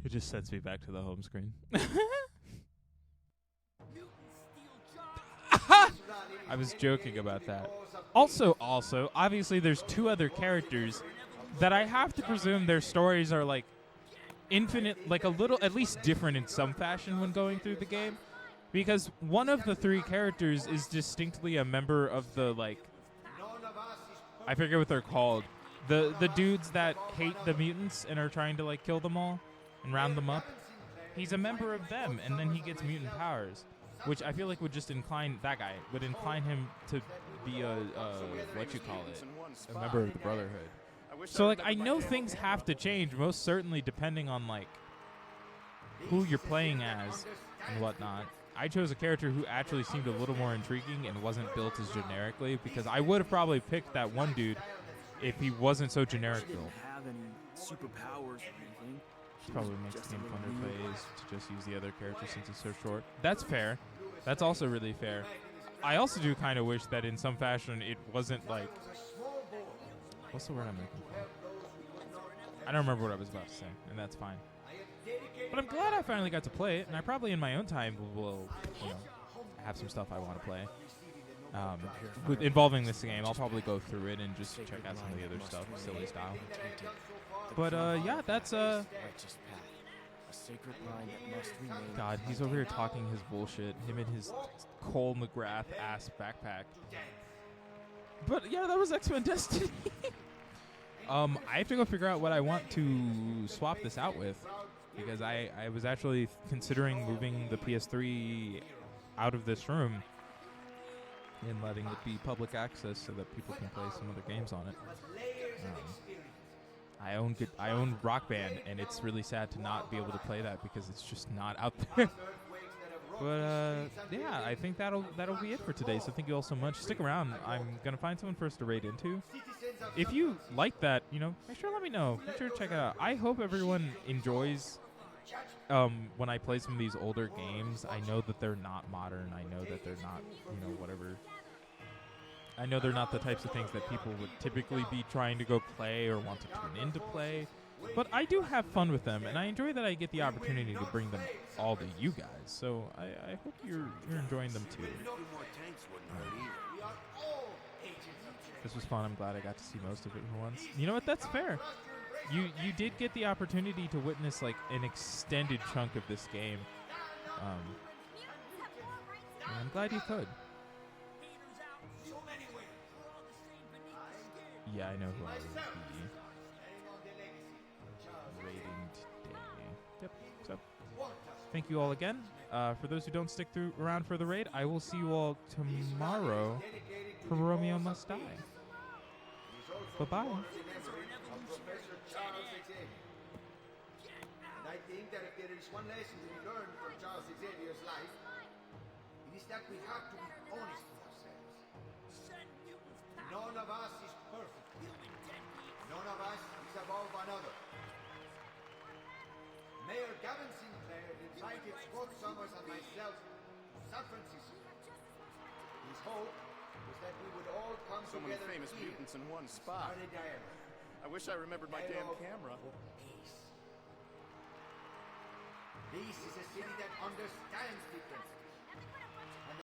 It just sends me back to the home screen. I was joking about that. Also, obviously there's two other characters that I have to presume their stories are like infinite, like a little, at least different in some fashion when going through the game. Because one of the three characters is distinctly a member of the, like, I forget what they're called. The dudes that hate the mutants and are trying to, like, kill them all and round them up. He's a member of them, and then he gets mutant powers, which I feel like would just incline, that guy, would incline him to be a member of the Brotherhood. So, like, I know things have to change, most certainly depending on, like, who you're playing as and whatnot. I chose a character who actually seemed a little more intriguing and wasn't built as generically, because I would have probably picked that one dude if he wasn't so generic built. Have any superpowers or anything. Probably makes the game funner plays to just use the other character since it's so short. That's fair. That's also really fair. I also do kind of wish that in some fashion it wasn't like... What's the word I'm looking for? I don't remember what I was about to say, and that's fine. But I'm glad I finally got to play it, and I probably in my own time will, you know, have some stuff I want to play. With involving this game, I'll probably go through it and just check out some of the other stuff, silly style. But yeah, that's God, he's over here talking his bullshit. Him and his Cole McGrath ass backpack. But yeah, that was X-Men Destiny. I have to go figure out what I want to swap this out with, because I was actually considering moving the PS3 out of this room and letting it be public access so that people can play some other games on it. I own Rock Band, and it's really sad to not be able to play that because it's just not out there. But yeah, I think that'll be it for today. So thank you all so much. Stick around. I'm gonna find someone for us to raid into. If you like that, you know, make sure to let me know. Make sure to check it out. I hope everyone enjoys when I play some of these older games. I know that they're not modern. I know that they're not, you know, whatever. I know they're not the types of things that people would typically be trying to go play or want to tune in to play. But I do have fun with them, and I enjoy that I get the opportunity to bring them all to you guys. So I hope you're enjoying them too. This was fun. I'm glad I got to see most of it for once. You know what? That's fair. You did get the opportunity to witness like an extended chunk of this game. And I'm glad you could. Yeah, I know who I would be raiding today. Yep. So, thank you all again. For those who don't stick around for the raid, I will see you all tomorrow for Romeo Must Die. Bye-bye. And I think that if there is one lesson to be learned from Charles Xavier's life, it is that we have to be honest with ourselves. None of us is perfect. None of us is above another. Mayor Gavin Sinclair invited Scott Summers and myself to San Francisco. His hope was that we would all come so many together famous here mutants in one spot. I wish I remembered my damn camera. Peace is a city that understands differences.